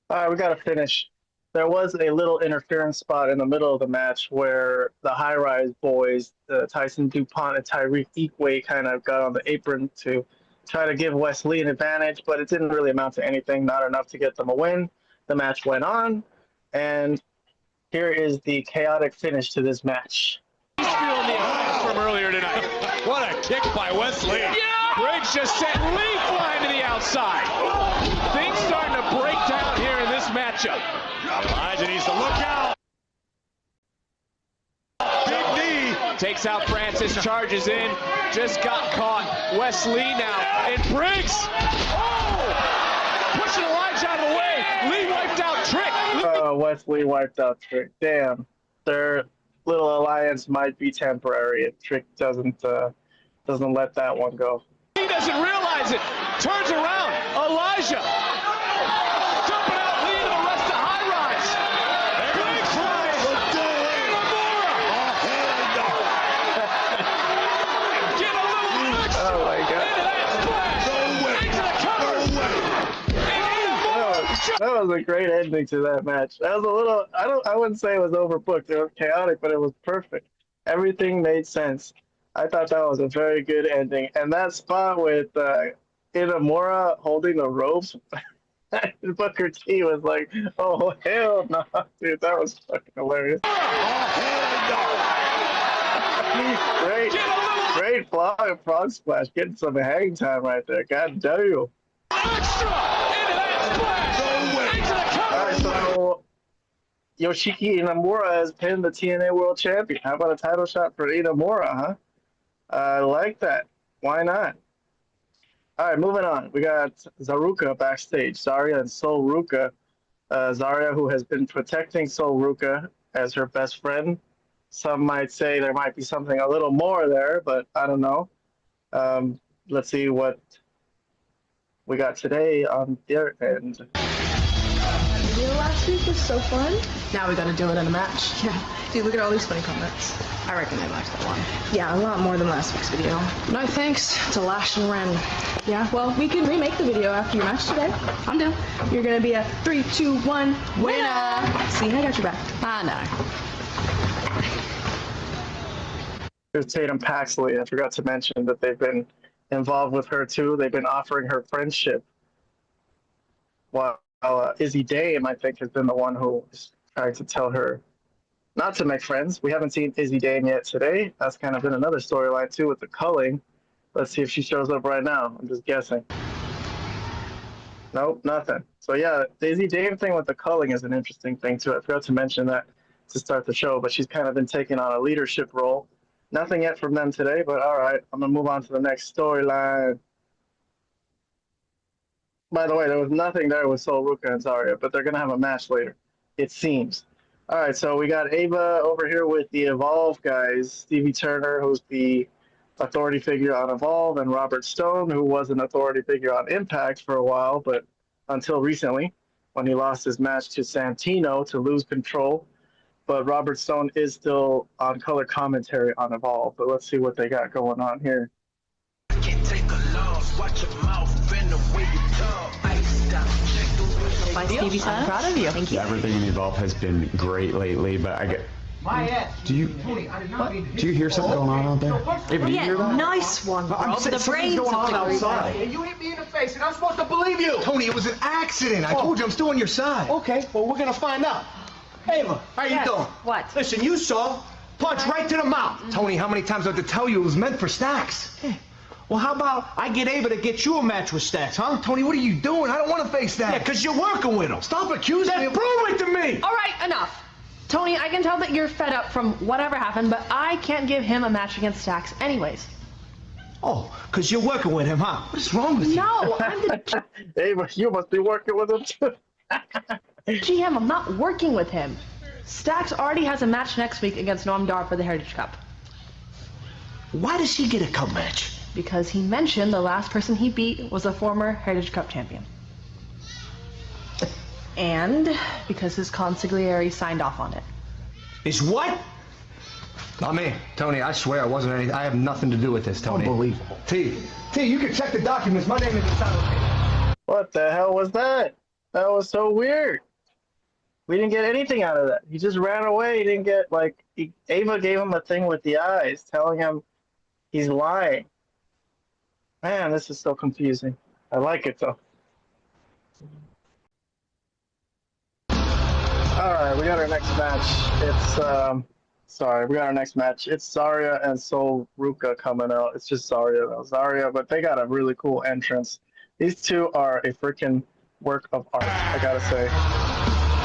All right, we got to finish. There was a little interference spot in the middle of the match where the high-rise boys, Tyson DuPont and Tyreek Equay, kind of got on the apron to try to give Wes Lee an advantage, but it didn't really amount to anything, not enough to get them a win. The match went on, and here is the chaotic finish to this match. He's feeling the effects from earlier tonight. What a kick by Wes Lee. Yeah! Briggs just sent Lee flying to the outside. Things starting to break down here in this matchup. Elijah needs to look out. Big knee. Takes out Francis, charges in. Just got caught. Wes Lee now. And Briggs. Oh! Pushing Elijah out of the way. Lee wiped out Trick. Wes Lee wiped out Trick. Damn. Their little alliance might be temporary if Trick doesn't let that one go. He doesn't realize it. Turns around. Elijah. Jumping out, leading the rest of high rise. Big tries. Get a little extra. Oh my God. That was a great ending to that match. That was a little, I wouldn't say it was overbooked. It was chaotic, but it was perfect. Everything made sense. I thought that was a very good ending. And that spot with Inamura holding the ropes, Booker T was like, oh, hell no. Dude, that was fucking hilarious. Great frog splash. Getting some hang time right there. God damn. Alright, so Yoshiki Inamura has pinned the TNA World Champion. How about a title shot for Inamura, huh? I like that. Why not? Alright, moving on. We got Zaruka backstage. Zarya and Sol Ruka. Zarya, who has been protecting Sol Ruka as her best friend. Some might say there might be something a little more there, but I don't know. Let's see what we got today on their end. video last week was so fun. Now we gotta do it in a match. Yeah. Dude, look at all these funny comments. I reckon they liked that one. Yeah, a lot more than last week's video. No thanks to Lash and Ren. Yeah, well, we can remake the video after your match today. I'm down. You're gonna be a 3, 2, 1 winner. See, I got your back. I know. There's Tatum Paxley. I forgot to mention that they've been involved with her too. They've been offering her friendship. While Izzy Dame, I think, has been the one who is trying to tell her not to make friends. We haven't seen Izzy Dame yet today. That's kind of been another storyline too with the culling. Let's see if she shows up right now. I'm just guessing. Nope, nothing. So yeah, the Izzy Dame thing with the culling is an interesting thing too. I forgot to mention that to start the show, but she's kind of been taking on a leadership role. Nothing yet from them today, but all right, I'm going to move on to the next storyline. By the way, there was nothing there with Sol Ruka and Zarya, but they're going to have a match later, it seems. All right, so we got Ava over here with the Evolve guys, Stevie Turner, who's the authority figure on Evolve, and Robert Stone, who was an authority figure on Impact for a while, but until recently, when he lost his match to Santino to lose control. But Robert Stone is still on color commentary on Evolve. But let's see what they got going on here. Bye, Stevie. I'm proud of you. Thank you. Everything in Evolve has been great lately, but I get. Do you hear something going on out there? Ava, do you hear that? Nice one, bro. I'm saying The brains going on outside. You hit me in the face, and I'm supposed to believe you. Tony, it was an accident. I told you I'm still on your side. Okay, well, we're gonna find out. Ava, how you doing? What? Listen, you saw. Punch right to the mouth. Tony, how many times do I have to tell you it was meant for Stacks? Well, how about I get Ava to get you a match with Stacks, huh? Tony, what are you doing? I don't want to face that. Yeah, because you're working with him. Stop accusing me. Prove it to me. All right, enough. Tony, I can tell that you're fed up from whatever happened, but I can't give him a match against Stacks anyways. Oh, because you're working with him, huh? What is wrong with you? No, I'm the Ava, you must be working with him too. GM. I'm not working with him. Stacks already has a match next week against Noam Dar for the Heritage Cup. Why does he get a cup match? Because he mentioned the last person he beat was a former Heritage Cup champion. And because his consigliere signed off on it. Is what? Not me. Tony, I swear I wasn't anything. I have nothing to do with this, Tony. Unbelievable. T, you can check the documents. My name is inside. What the hell was that? That was so weird. We didn't get anything out of that. He just ran away. He didn't get, like, Ava gave him a thing with the eyes, telling him he's lying. Man, this is so confusing. I like it, though. All right, we got our next match. We got our next match. It's Zarya and Sol Ruka coming out. It's just Zarya, though. Zarya, but they got a really cool entrance. These two are a freaking work of art, I gotta say.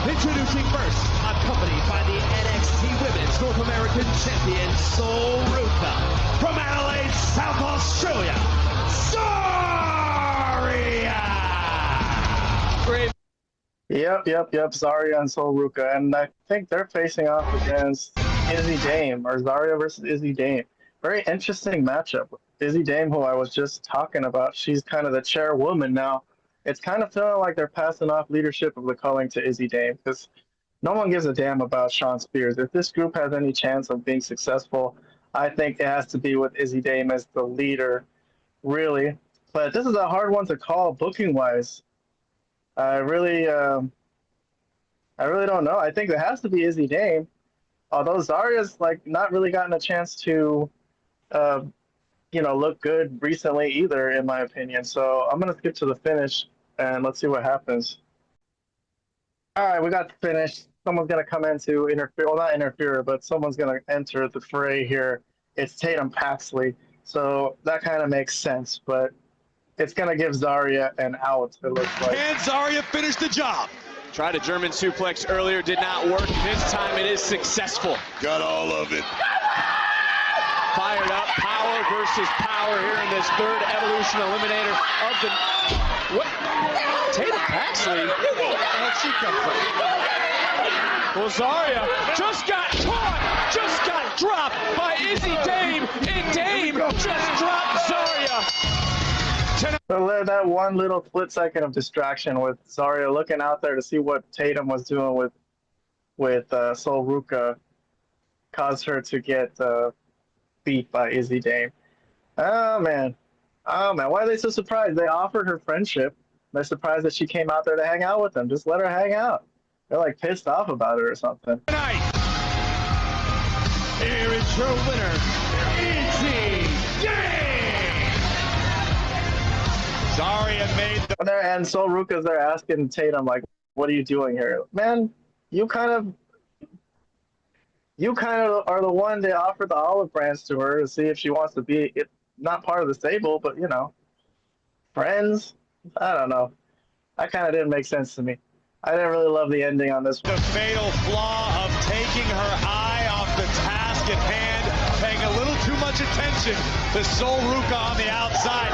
Introducing first, accompanied by the NXT Women's North American Champion, Sol Ruka. From Adelaide, South Australia, Zarya! Great. Yep, Zarya and Sol Ruka. And I think they're facing off against Izzy Dame, or Zarya versus Izzy Dame. Very interesting matchup. Izzy Dame, who I was just talking about, she's kind of the chairwoman now. It's kind of feeling like they're passing off leadership of the culling to Izzy Dame, because no one gives a damn about Shawn Spears. If this group has any chance of being successful, I think it has to be with Izzy Dame as the leader, really. But this is a hard one to call booking-wise. I really don't know. I think it has to be Izzy Dame, although Zarya's like not really gotten a chance to, look good recently either, in my opinion. So I'm gonna skip to the finish and let's see what happens. All right, we got the finish. Someone's gonna come in to interfere. Well, not interfere, but someone's gonna enter the fray here. It's Tatum Paxley, so that kind of makes sense, but it's going to give Zarya an out, it looks like. And Zarya finished the job. Tried a German suplex earlier, did not work. This time it is successful. Got all of it. Fired up, power versus power here in this third Evolution Eliminator of the... What? Tatum Paxley? Where'd she come from? Well, Zarya just got caught, just got dropped by Izzy Dame, and Dame just dropped Zarya. So that one little split second of distraction with Zarya looking out there to see what Tatum was doing with Sol Ruka caused her to get beat by Izzy Dame. Oh man, why are they so surprised? They offered her friendship. They're surprised that she came out there to hang out with them. Just let her hang out. They're like pissed off about it or something. Here is your winner, Izzy Dame. Zarya made the... And Sol Ruka's there asking Tatum, like, what are you doing here? Man, you kind of are the one that offered the olive branch to her to see if she wants to be not part of the stable, but, you know, friends. I don't know. That kind of didn't make sense to me. I didn't really love the ending on this one. The fatal flaw of taking her eye off the task at hand, paying a little too much attention to Sol Ruka on the outside.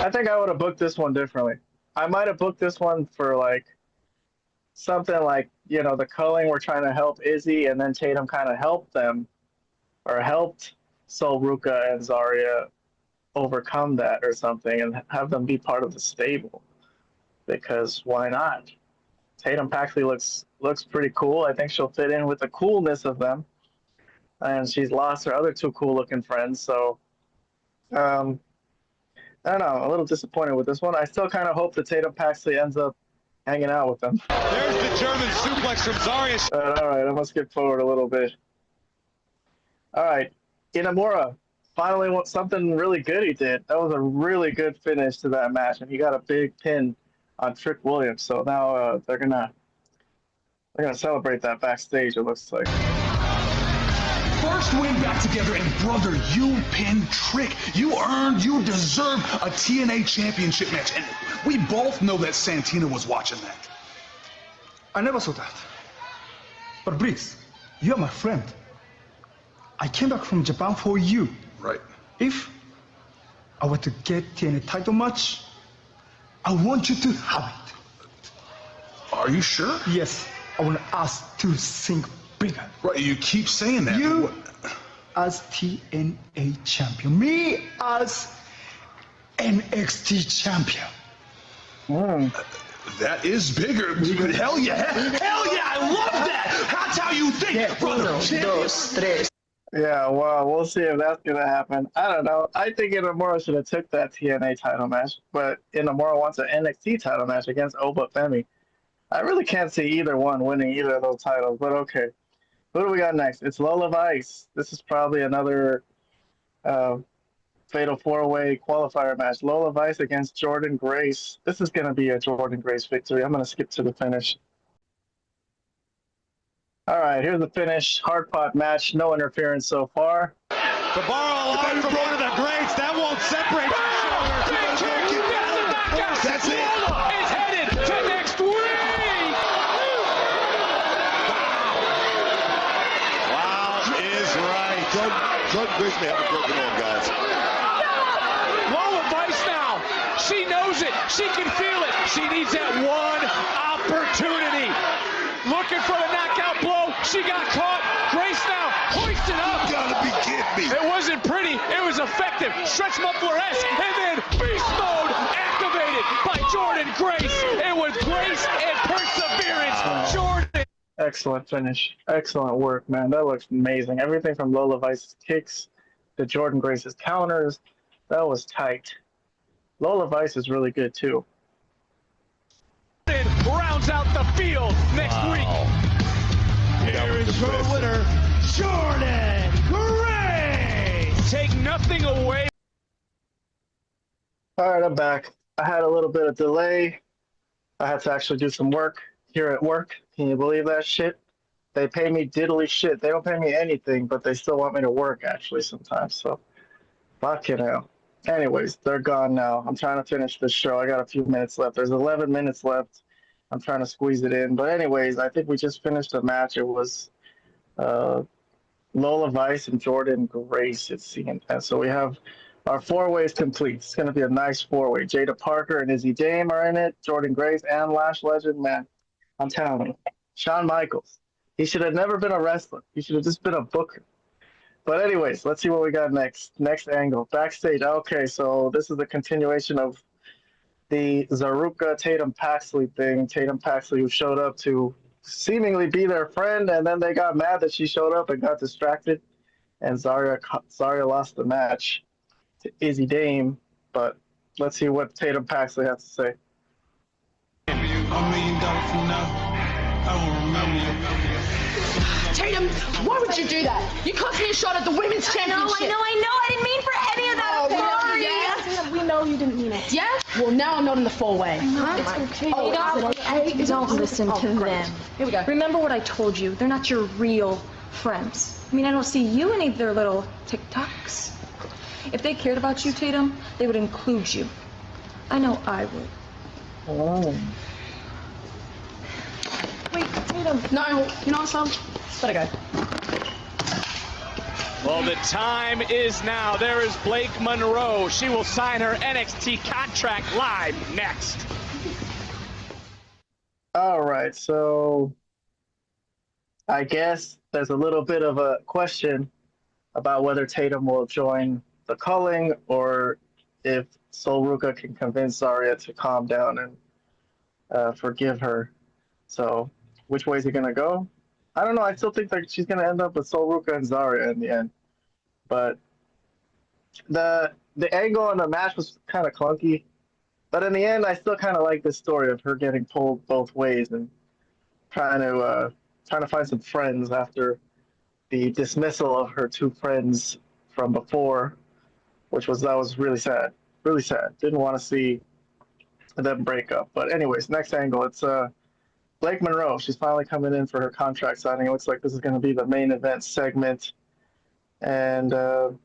I think I would have booked this one differently. I might have booked this one for, like, something like, you know, the culling were trying to help Izzy, and then Tatum kind of helped them, or helped Sol Ruka and Zarya overcome that or something, and have them be part of the stable. Because why not? Tatum Paxley looks pretty cool. I think she'll fit in with the coolness of them. And she's lost her other two cool-looking friends, so I don't know. A little disappointed with this one. I still kind of hope that Tatum Paxley ends up hanging out with them. There's the German suplex from Zarya. All right, I'm gonna skip forward a little bit. All right, Inamura finally something really good he did. That was a really good finish to that match, and he got a big pin on Trick Williams. So now they're gonna celebrate that backstage. It looks like. First win back together, and brother, you pinned Trick. You deserve a TNA championship match, and we both know that Santina was watching that. I never saw that. But Briggs, you're my friend. I came back from Japan for you. Right. If I were to get TNA title match, I want you to have it. Are you sure? Yes, I want us to think bigger. Right, you keep saying that. You as TNA champion, me as NXT champion. That is bigger. Hell yeah. Hell yeah, I love that. That's how you think, brother. Yeah, well, we'll see if that's going to happen. I don't know. I think Inamura should have took that TNA title match, but Inamura wants an NXT title match against Oba Femi. I really can't see either one winning either of those titles, but okay. Who do we got next? It's Lola Vice. This is probably another Fatal 4-Way qualifier match. Lola Vice against Jordan Grace. This is going to be a Jordan Grace victory. I'm going to skip to the finish. All right, here's the finish. Hard fought match. No interference so far. To borrow a line from one of the greats, that won't separate your shoulders. That's it. Lola is headed to next week. Wow is right. Jordan Grace may have a broken arm, guys. Lola Vice now. She knows it. She can feel it. She needs that one opportunity. Looking for the knockout blow. She got caught. Grace now hoisted up. You gotta be kidding me. It wasn't pretty. It was effective. Stretch muffler-esque. And then beast mode activated by Jordan Grace. And with grace and perseverance, Jordan. Excellent finish. Excellent work, man. That looks amazing. Everything from Lola Vice's kicks to Jordan Grace's counters. That was tight. Lola Vice is really good, too. Rounds out the field next week. Here is your winner, Jordan Grace. Take nothing away. All right, I'm back. I had a little bit of delay. I had to actually do some work here at work. Can you believe that shit? They pay me diddly shit. They don't pay me anything, but they still want me to work, actually, sometimes. So, fucking hell. Anyways, they're gone now. I'm trying to finish this show. I got a few minutes left. There's 11 minutes left. I'm trying to squeeze it in. But anyways, I think we just finished a match. It was Lola Vice and Jordan Grace, it seemed. And so we have our 4-ways complete. It's going to be a nice 4-way. Jada Parker and Izzy Dame are in it. Jordan Grace and Lash Legend. Man, I'm telling you. Shawn Michaels. He should have never been a wrestler. He should have just been a booker. But anyways, let's see what we got next. Next angle. Backstage. Okay, so this is a continuation of the Zaruka Tatum Paxley thing. Tatum Paxley, who showed up to seemingly be their friend, and then they got mad that she showed up and got distracted, and Zarya lost the match to Izzy Dame. But let's see what Tatum Paxley has to say. $1 million from now, I won't remember you. Tatum, why would you do that? You cost me a shot at the women's championship. I know. I didn't mean for any of that. Sorry. Yeah. We know you didn't mean it. Yeah? Well, now I'm not in the four-way. It's okay. Don't listen to them. Here we go. Remember what I told you. They're not your real friends. I mean, I don't see you in any of their little TikToks. If they cared about you, Tatum, they would include you. I know I would. Oh. Wait, Tatum. No, you know what, Sam? Let it go. Well, the time is now. There is Blake Monroe. She will sign her NXT contract live next. All right, so I guess there's a little bit of a question about whether Tatum will join the culling or if Sol Ruka can convince Zarya to calm down and forgive her. So which way is he going to go? I don't know. I still think that she's going to end up with Sol Ruka and Zarya in the end. But the angle in the match was kind of clunky. But in the end, I still kind of like this story of her getting pulled both ways and trying to find some friends after the dismissal of her two friends from before, that was really sad. Really sad. Didn't want to see them break up. But anyways, next angle, it's Blake Monroe. She's finally coming in for her contract signing. It looks like this is going to be the main event segment. And all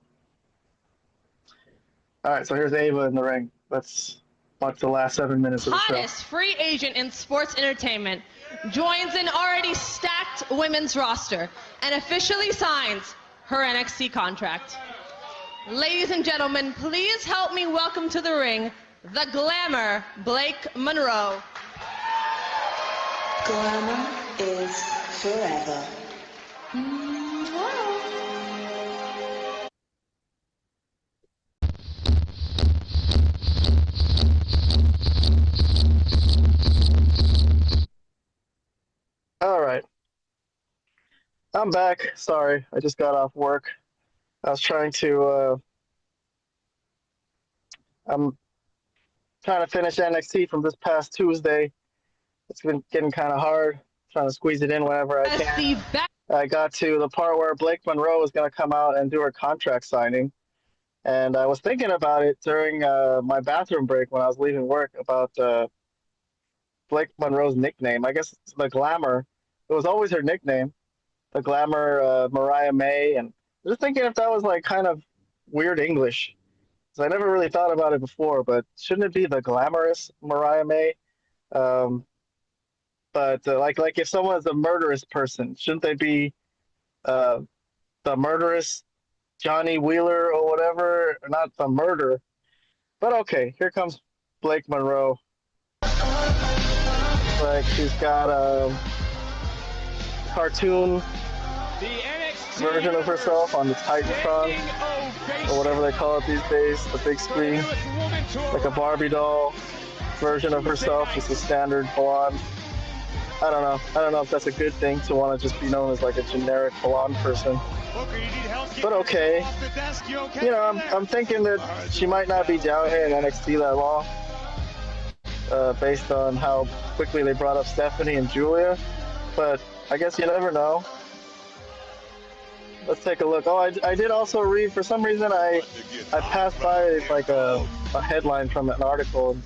right, so here's Ava in the ring. Let's watch the last 7 minutes of the show. Hottest free agent in sports entertainment joins an already stacked women's roster and officially signs her NXT contract. Ladies and gentlemen, please help me welcome to the ring the glamour Blake Monroe. Glamour is forever. All right. I'm back. Sorry, I just got off work. I was trying to I'm trying to finish NXT from this past Tuesday. It's been getting kind of hard, trying to squeeze it in whenever I can. I got to the part where Blake Monroe was going to come out and do her contract signing. And I was thinking about it during my bathroom break when I was leaving work about Blake Monroe's nickname. I guess it's the Glamour. It was always her nickname, the Glamour Mariah May. And I was thinking if that was like kind of weird English. So I never really thought about it before, but shouldn't it be the Glamorous Mariah May? But like if someone's a murderous person, shouldn't they be the murderous Johnny Wheeler or whatever? Not the murder. But okay, here comes Blake Monroe. Like she's got a cartoon version of herself on the Titantron or whatever they call it these days, the big screen, like a Barbie doll version of herself, just a standard blonde. I don't know if that's a good thing to want to just be known as like a generic blonde person. But okay, you know, I'm thinking that she might not be down here in NXT that long, based on how quickly they brought up Stephanie and Julia. But I guess you never know. Let's take a look. Oh, I did also read, for some reason I passed by like a headline from an article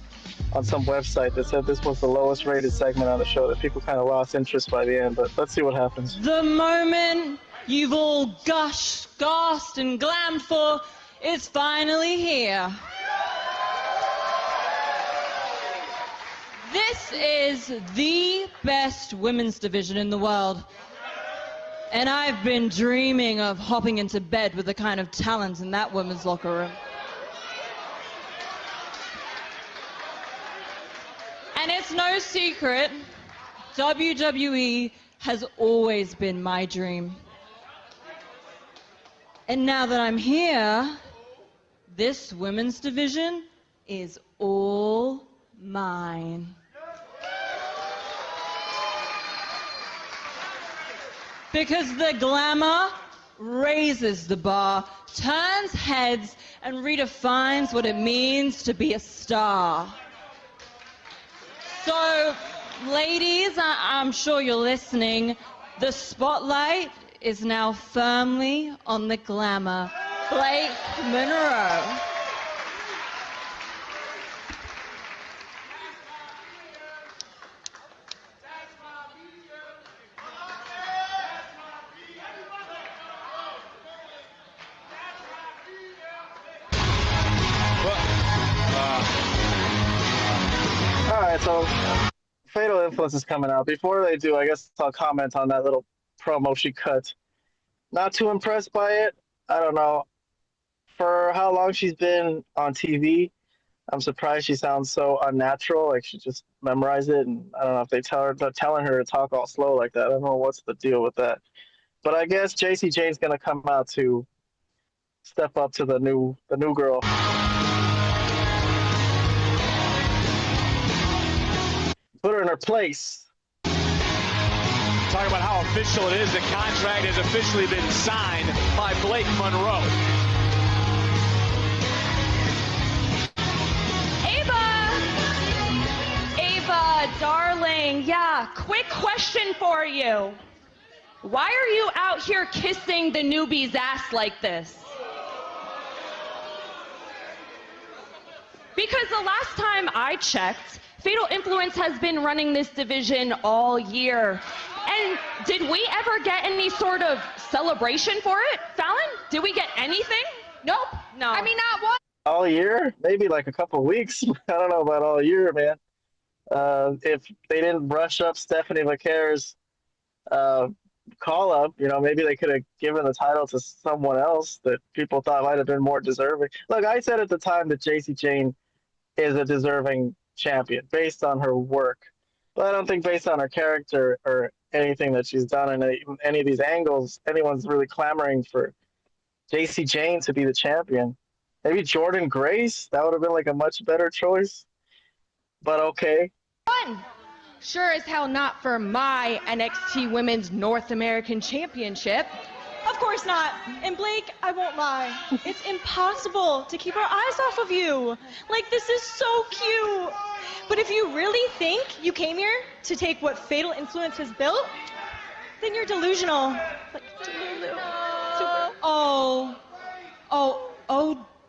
on some website that said this was the lowest rated segment on the show, that people kind of lost interest by the end, but let's see what happens. The moment you've all gushed, gasped, and glammed for is finally here. This is the best women's division in the world. And I've been dreaming of hopping into bed with the kind of talent in that women's locker room. And it's no secret, WWE has always been my dream. And now that I'm here, this women's division is all mine. Because the glamour raises the bar, turns heads, and redefines what it means to be a star. So, ladies, I'm sure you're listening. The spotlight is now firmly on the glamour. Blake Monroe. All right, so Fatal Influence is coming out. Before they do, I guess I'll comment on that little promo she cut. Not too impressed by it. I don't know. For how long she's been on TV, I'm surprised she sounds so unnatural. Like she just memorized it, and I don't know if they're telling her to talk all slow like that. I don't know what's the deal with that. But I guess JC Jane's gonna come out to step up to the new girl. Put her in her place. Talking about how official it is. The contract has officially been signed by Blake Monroe. Ava, darling, yeah, quick question for you. Why are you out here kissing the newbie's ass like this? Because the last time I checked, Fatal Influence has been running this division all year. And did we ever get any sort of celebration for it, Fallon? Did we get anything? Nope. No. I mean, not one. All year? Maybe like a couple of weeks. I don't know about all year, man. If they didn't brush up Stephanie McCare's call up, maybe they could have given the title to someone else that people thought might have been more deserving. Look, I said at the time that JC Jane is a deserving champion based on her work, but I don't think based on her character or anything that she's done in any of these angles, anyone's really clamoring for JC Jane to be the champion. Maybe Jordan Grace, that would have been like a much better choice, but okay. Fun. Sure as hell not for my NXT Women's North American Championship. Of course not. And Blake, I won't lie. It's impossible to keep our eyes off of you. Like, this is so cute. But if you really think you came here to take what Fatal Influence has built, then you're delusional. Like, Oh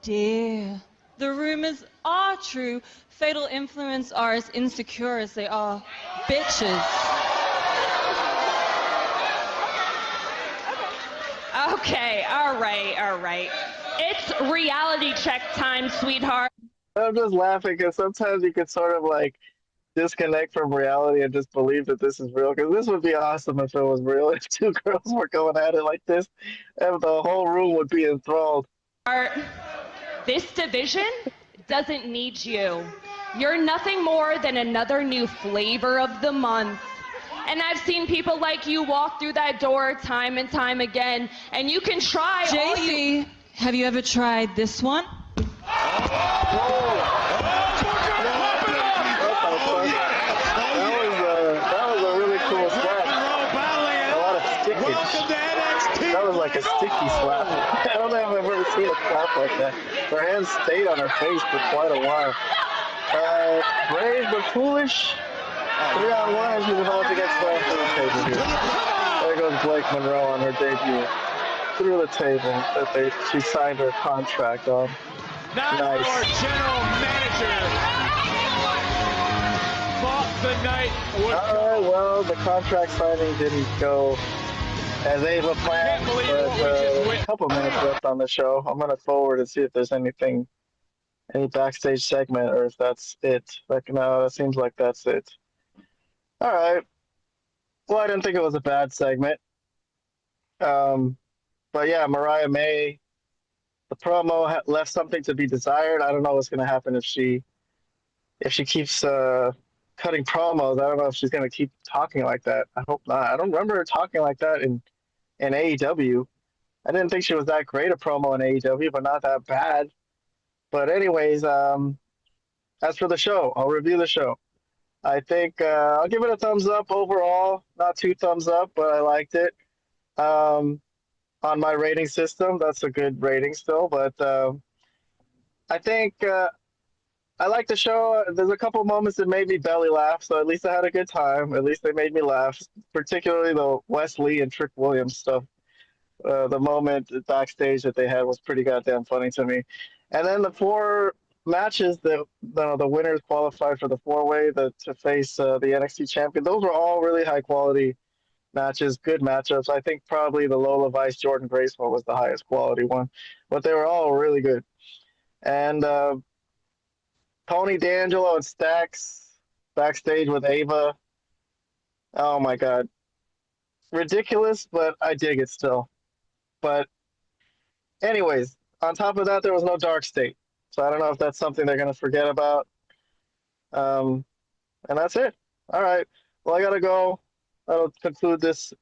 dear. The rumors are true. Fatal Influence are as insecure as they are bitches. Okay, all right. It's reality check time, sweetheart. I'm just laughing because sometimes you could sort of like disconnect from reality and just believe that this is real. Because this would be awesome if it was real. If two girls were going at it like this, and the whole room would be enthralled. This division doesn't need you. You're nothing more than another new flavor of the month. And I've seen people like you walk through that door time and time again, and you can try all you... JC, have you ever tried this one? That was a really cool slap. A lot of stickage. That was like a sticky slap. I don't know if I've ever seen a slap like that. Her hands stayed on her face for quite a while. Brave but foolish. 3-on-1 and she's about to get slammed through the table here. There goes Blake Monroe on her debut. Through the table that she signed her contract on. Not nice. Our general manager thought the night would. Alright, well, the contract signing didn't go as Ava planned, but a couple minutes left on the show. I'm going to forward and see if there's any backstage segment or if that's it. Like, no, it seems like that's it. Alright. Well, I didn't think it was a bad segment. But yeah, Mariah May, the promo left something to be desired. I don't know what's going to happen if she keeps cutting promos. I don't know if she's going to keep talking like that. I hope not. I don't remember her talking like that in AEW. I didn't think she was that great a promo in AEW, but not that bad. But anyways, as for the show, I'll review the show. I think I'll give it a thumbs up overall. Not 2 thumbs up, but I liked it. On my rating system, that's a good rating still. But I think I like the show. There's a couple moments that made me belly laugh, so at least I had a good time. At least they made me laugh, particularly the Wesley and Trick Williams stuff. The moment backstage that they had was pretty goddamn funny to me. And then the 4 matches that the winners qualified for the 4-way to face the NXT champion. Those were all really high quality matches, good matchups. I think probably the Lola Vice Jordan Grace one was the highest quality one, but they were all really good. And Tony D'Angelo and Stax backstage with Ava. Oh my God, ridiculous, but I dig it still. But anyways, on top of that, there was no Dark State. So I don't know if that's something they're going to forget about. And that's it. All right. Well, I got to go. That'll conclude this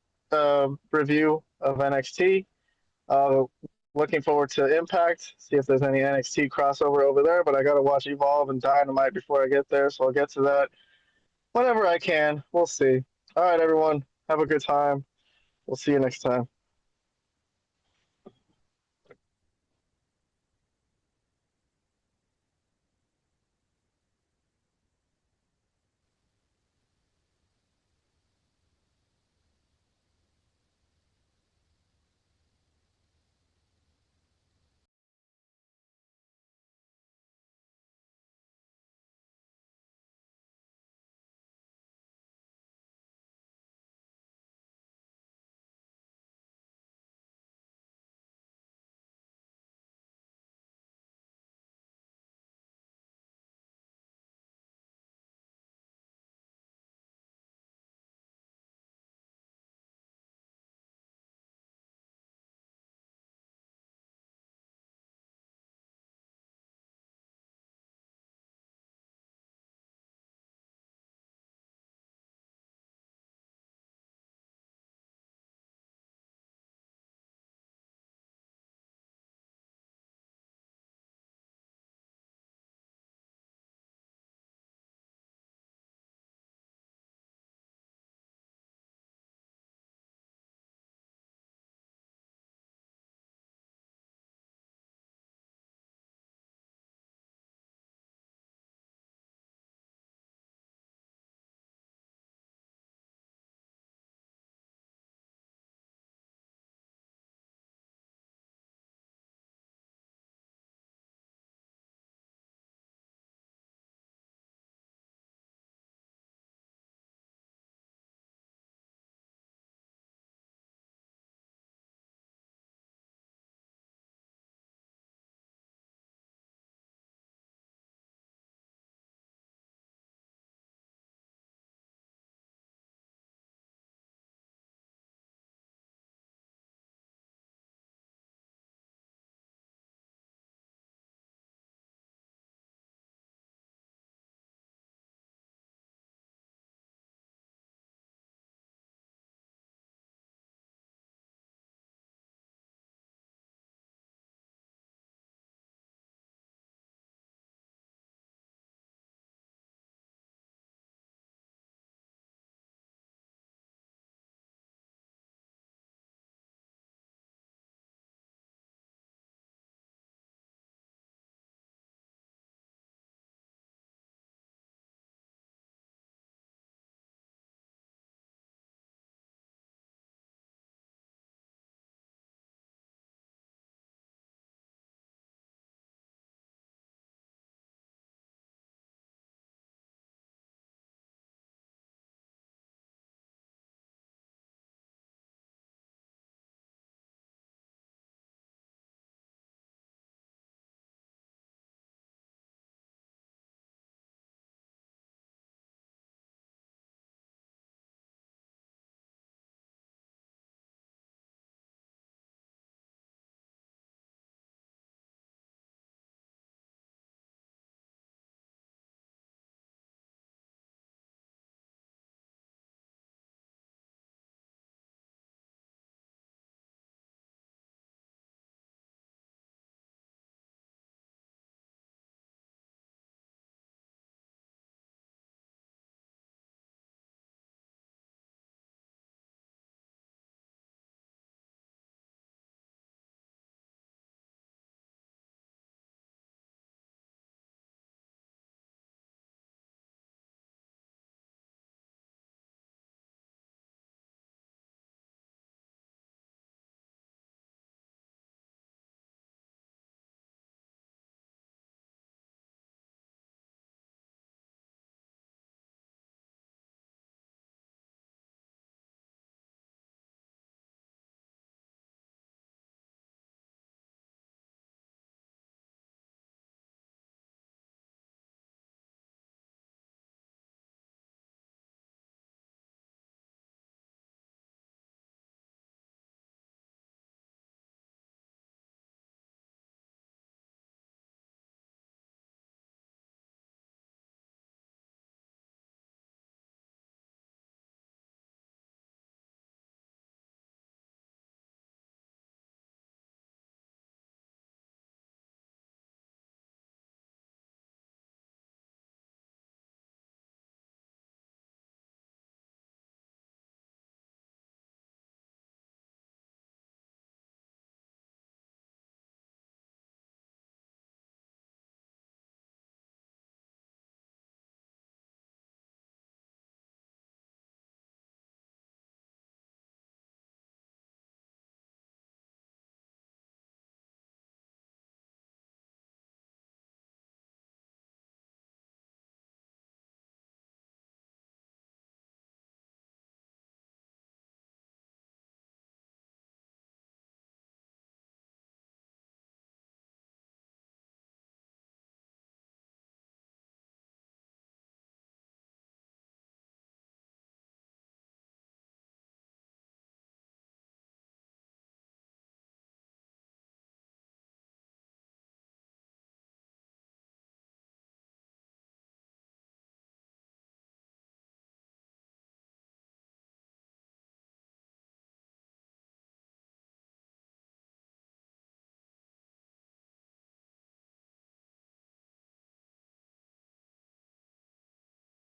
review of NXT. Looking forward to Impact, see if there's any NXT crossover over there. But I got to watch Evolve and Dynamite before I get there. So I'll get to that whenever I can. We'll see. All right, everyone. Have a good time. We'll see you next time.